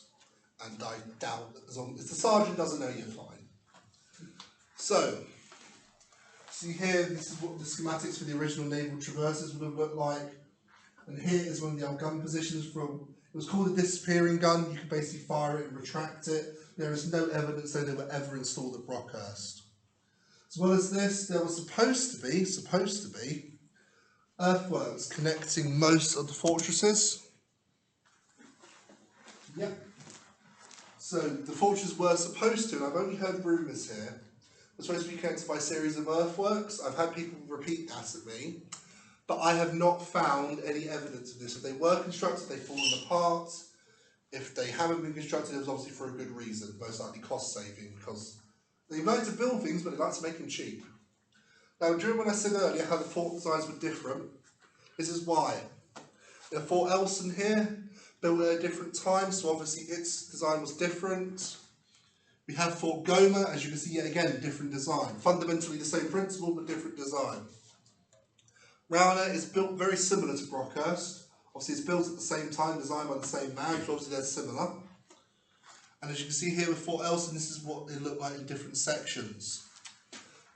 Speaker 1: And I doubt that as long as the sergeant doesn't know, you're fine. So, see here, this is what the schematics for the original naval traverses would have looked like. And here is one of the old gun positions from, it was called a disappearing gun. You could basically fire it and retract it. There is no evidence that they were ever installed at Brockhurst. As well as this, there was supposed to be, earthworks connecting most of the fortresses. Yep. So the fortresses were supposed to, and I've only heard rumours here, were supposed to be connected by a series of earthworks. I've had people repeat that at me, but I have not found any evidence of this. If they were constructed, they've fallen apart. If they haven't been constructed, it was obviously for a good reason, most likely cost saving, because they like to build things, but they like to make them cheap. Now, during when I said earlier how the fort designs were different, This is why. Fort Elson here, built at a different time, so obviously its design was different. We have Fort Goma, as you can see yet again, different design. Fundamentally the same principle, but different design. Rowner is built very similar to Brockhurst. Obviously it's built at the same time, designed by the same man, so obviously they're similar. And as you can see here with Fort Elson, this is what they look like in different sections.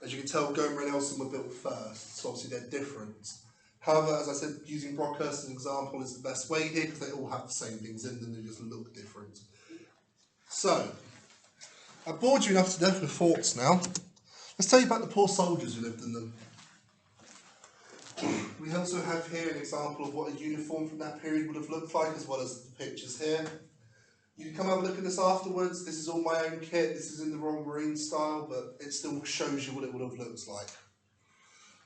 Speaker 1: As you can tell, Goma and Elson were built first, so obviously they're different. However, as I said, using Brockhurst as an example is the best way here because they all have the same things in them, they just look different. So, I bored you enough to death with forts now. Let's tell you about the poor soldiers who lived in them. We also have here an example of what a uniform from that period would have looked like, as well as the pictures here. You can come have a look at this afterwards. This is all my own kit. This is in the Royal Marine style, but it still shows you what it would have looked like.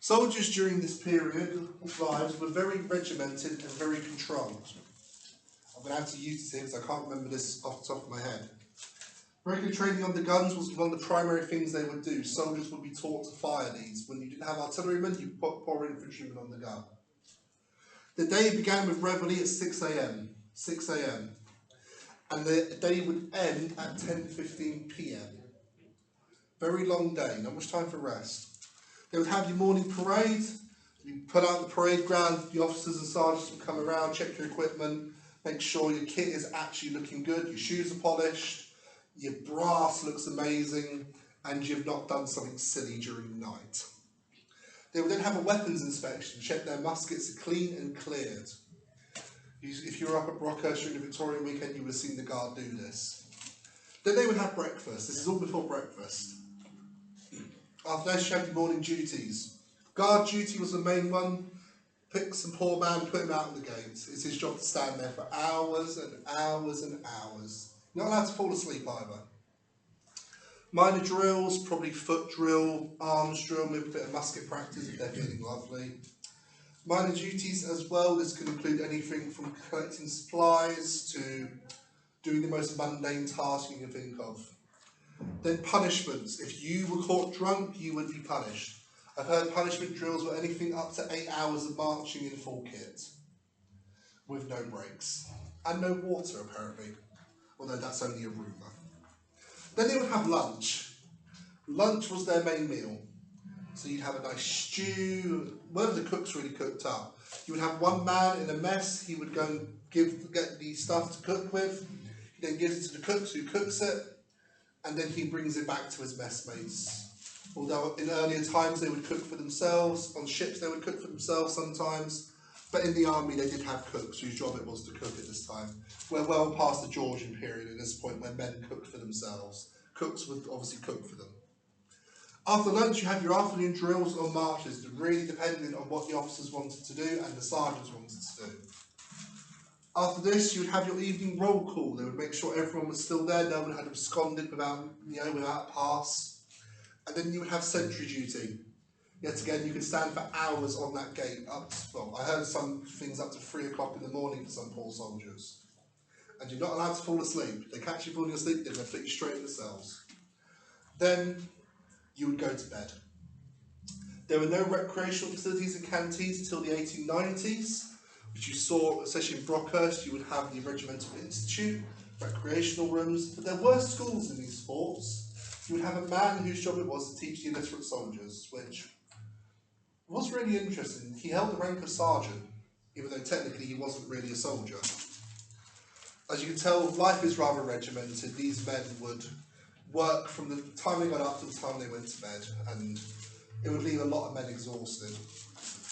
Speaker 1: Soldiers during this period of lives were very regimented and very controlled. I'm going to have to use this here because I can't remember this off the top of my head. Regular training on the guns was one of the primary things they would do. Soldiers would be taught to fire these. When you didn't have artillerymen, you put poor infantrymen on the gun. The day began with reveille at 6 a.m. 6 a.m. And the day would end at 10:15 p.m. Very long day, not much time for rest. They would have your morning parade. You put out the parade ground, the officers and sergeants would come around, check your equipment, make sure your kit is actually looking good, your shoes are polished, your brass looks amazing, and you've not done something silly during the night. They would then have a weapons inspection, check their muskets are clean and cleared. If you were up at Brockhurst during the Victorian weekend, you would have seen the guard do this. Then they would have breakfast. This is all before breakfast. After this, you have your morning duties. Guard duty was the main one. Pick some poor man, put him out of the gate. It's his job to stand there for hours and hours and hours. You're not allowed to fall asleep either. Minor drills, probably foot drill, arms drill, maybe a bit of musket practice if they're feeling lovely. Minor duties as well, this could include anything from collecting supplies to doing the most mundane tasks you can think of. Then punishments. If you were caught drunk, you would be punished. I've heard punishment drills were anything up to 8 hours of marching in full kit, with no breaks. And no water, apparently. Although that's only a rumour. Then they would have lunch. Lunch was their main meal. So you'd have a nice stew, whatever the cook's really cooked up. You would have one man in a mess, he would go and get the stuff to cook with. He then gives it to the cooks who cooks it, and then he brings it back to his messmates. Although in earlier times they would cook for themselves, on ships they would cook for themselves sometimes, but in the army they did have cooks whose job it was to cook at this time. We're well past the Georgian period at this point where men cooked for themselves. Cooks would obviously cook for them. After lunch you have your afternoon drills or marches, really depending on what the officers wanted to do and the sergeants wanted to do. After this, you would have your evening roll call. They would make sure everyone was still there, no one had absconded without a pass. And then you would have sentry duty. Yet again, you could stand for hours on that gate. I heard some things up to 3 o'clock in the morning for some poor soldiers. And you're not allowed to fall asleep. They catch you falling asleep, they're going to put you straight in the cells. Then you would go to bed. There were no recreational facilities and canteens until the 1890s. Which you saw, especially in Brockhurst, you would have the Regimental Institute, recreational rooms, but there were schools in these forts. You would have a man whose job it was to teach the illiterate soldiers, which was really interesting. He held the rank of sergeant, even though technically he wasn't really a soldier. As you can tell, life is rather regimented. These men would work from the time they got up to the time they went to bed, and it would leave a lot of men exhausted.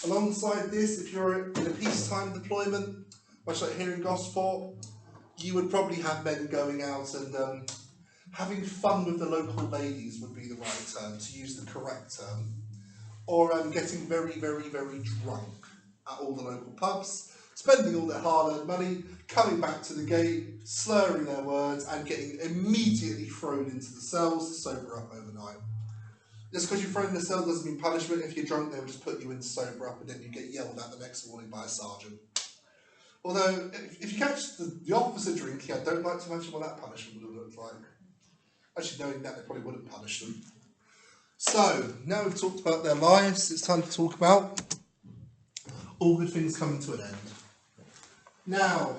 Speaker 1: Alongside this, if you're in a peacetime deployment, much like here in Gosport, you would probably have men going out and having fun with the local ladies would be the right term, to use the correct term, or getting very, very, very drunk at all the local pubs, spending all their hard-earned money, coming back to the gate, slurring their words, and getting immediately thrown into the cells to sober up overnight. Just because you're thrown in the cell doesn't mean punishment. If you're drunk, they would just put you in to sober up and then you get yelled at the next morning by a sergeant. Although, if you catch the officer drinking, I don't like to imagine what that punishment would have looked like. Actually, knowing that, they probably wouldn't punish them. So, now we've talked about their lives, it's time to talk about all good things coming to an end. Now,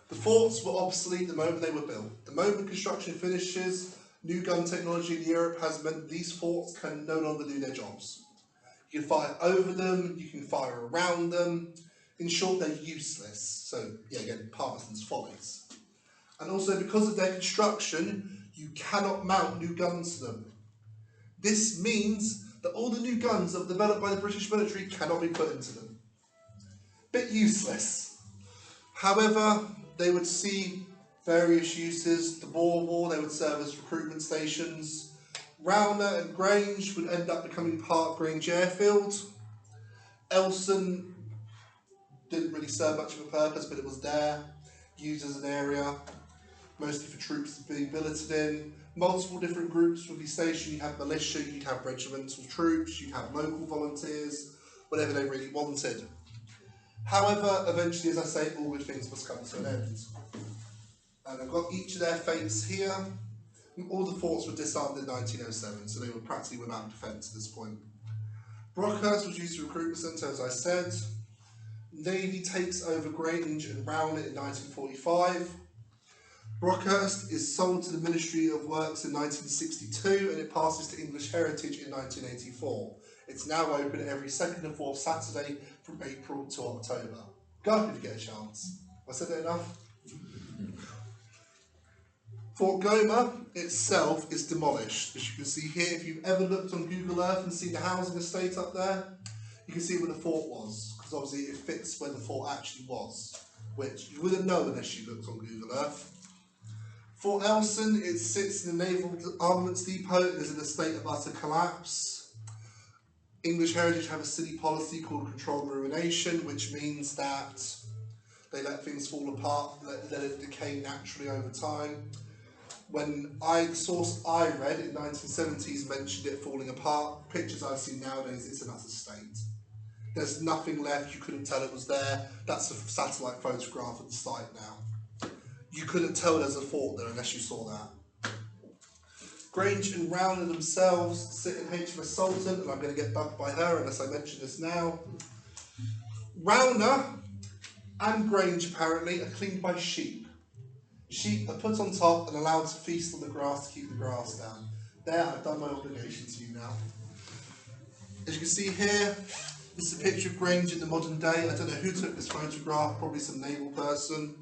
Speaker 1: the forts were obsolete the moment they were built. The moment construction finishes, new gun technology in Europe has meant these forts can no longer do their jobs. You can fire over them, you can fire around them. In short, they're useless. So, yeah, again, Palmerston's follies. And also, because of their construction, you cannot mount new guns to them. This means that all the new guns that were developed by the British military cannot be put into them. Bit useless. However, they would see various uses. The Boer War, they would serve as recruitment stations. Rowner and Grange would end up becoming part of Grange Airfield. Elson didn't really serve much of a purpose, but it was there, used as an area, mostly for troops to be billeted in. Multiple different groups would be stationed. You'd have militia, you'd have regimental troops, you'd have local volunteers, whatever they really wanted. However, eventually, as I say, all good things must come to an end. And I've got each of their fates here. All the forts were disarmed in 1907, so they were practically without defence at this point. Brockhurst was used as a recruitment centre, as I said. Navy takes over Grange and Rowner in 1945. Brockhurst is sold to the Ministry of Works in 1962 and it passes to English Heritage in 1984. It's now open every second and fourth Saturday from April to October. Go up if you get a chance. Have I said that enough? Fort Goma itself is demolished. As you can see here, if you've ever looked on Google Earth and seen the housing estate up there, you can see where the fort was, because obviously it fits where the fort actually was, which you wouldn't know unless you looked on Google Earth. Fort Elson, it sits in the Naval Armaments Depot. It is in a state of utter collapse. English Heritage have a city policy called controlled ruination, which means that they let things fall apart, let it decay naturally over time. When the source I read in 1970s mentioned it falling apart, pictures I've seen nowadays, it's an utter state. There's nothing left, you couldn't tell it was there. That's a satellite photograph of the site now. You couldn't tell there's a fort there unless you saw that. Grange and Rowner themselves sit in HMS Sultan, and I'm going to get bugged by her unless I mention this now. Rowner and Grange apparently are cleaned by sheep. Sheep are put on top and allowed to feast on the grass to keep the grass down. There, I've done my obligation to you now. As you can see here, this is a picture of Grange in the modern day. I don't know who took this photograph, probably some naval person.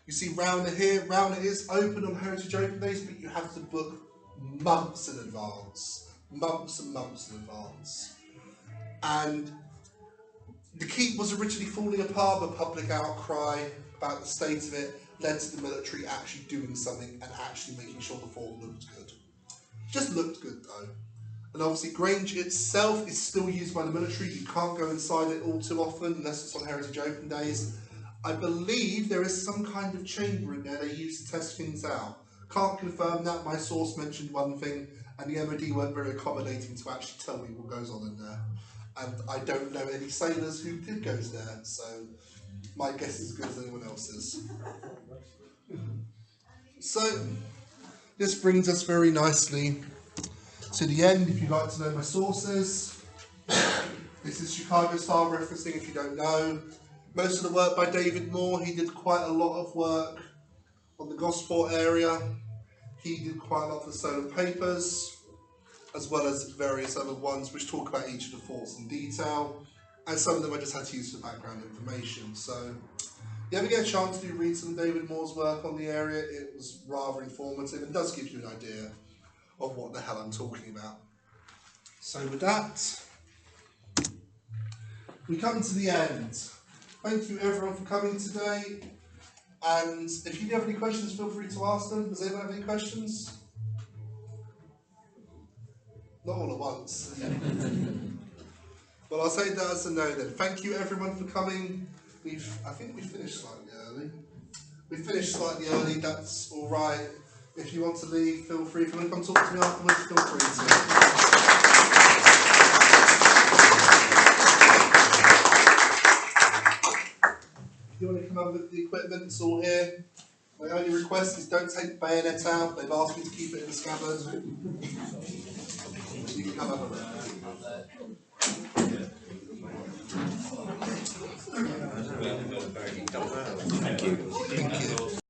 Speaker 1: You see Rowner here. Rowner is open on Heritage Open Days, but you have to book months in advance. Months and months in advance. And the keep was originally falling apart, but public outcry about the state of it led to the military actually doing something and actually making sure the fort looked good. Just looked good though. And obviously Grange itself is still used by the military. You can't go inside it all too often unless it's on Heritage Open Days. I believe there is some kind of chamber in there they use to test things out. Can't confirm that. My source mentioned one thing and the MOD weren't very accommodating to actually tell me what goes on in there. And I don't know any sailors who did go there, so my guess is as good as anyone else's. So, this brings us very nicely to the end. If you'd like to know my sources, this is Chicago style referencing if you don't know. Most of the work by David Moore, he did quite a lot of work on the Gosport area. He did quite a lot of the Solar Papers, as well as various other ones which talk about each of the forts in detail. And some of them I just had to use for background information. So, if you ever get a chance to read some of David Moore's work on the area, it was rather informative and does give you an idea of what the hell I'm talking about. So with that, we come to the end. Thank you everyone for coming today. And if you have any questions, feel free to ask them. Does anyone have any questions? Not all at once. Well, I'll say that as a no then. Thank you everyone for coming. I think we finished slightly early. We finished slightly early, that's alright. If you want to leave, feel free. If you want to come talk to me afterwards, feel free to. If you want to come up with the equipment, it's all here. My only request is don't take the bayonet out. They've asked me to keep it in the scabbard. You can come up with it.
Speaker 6: Thank you.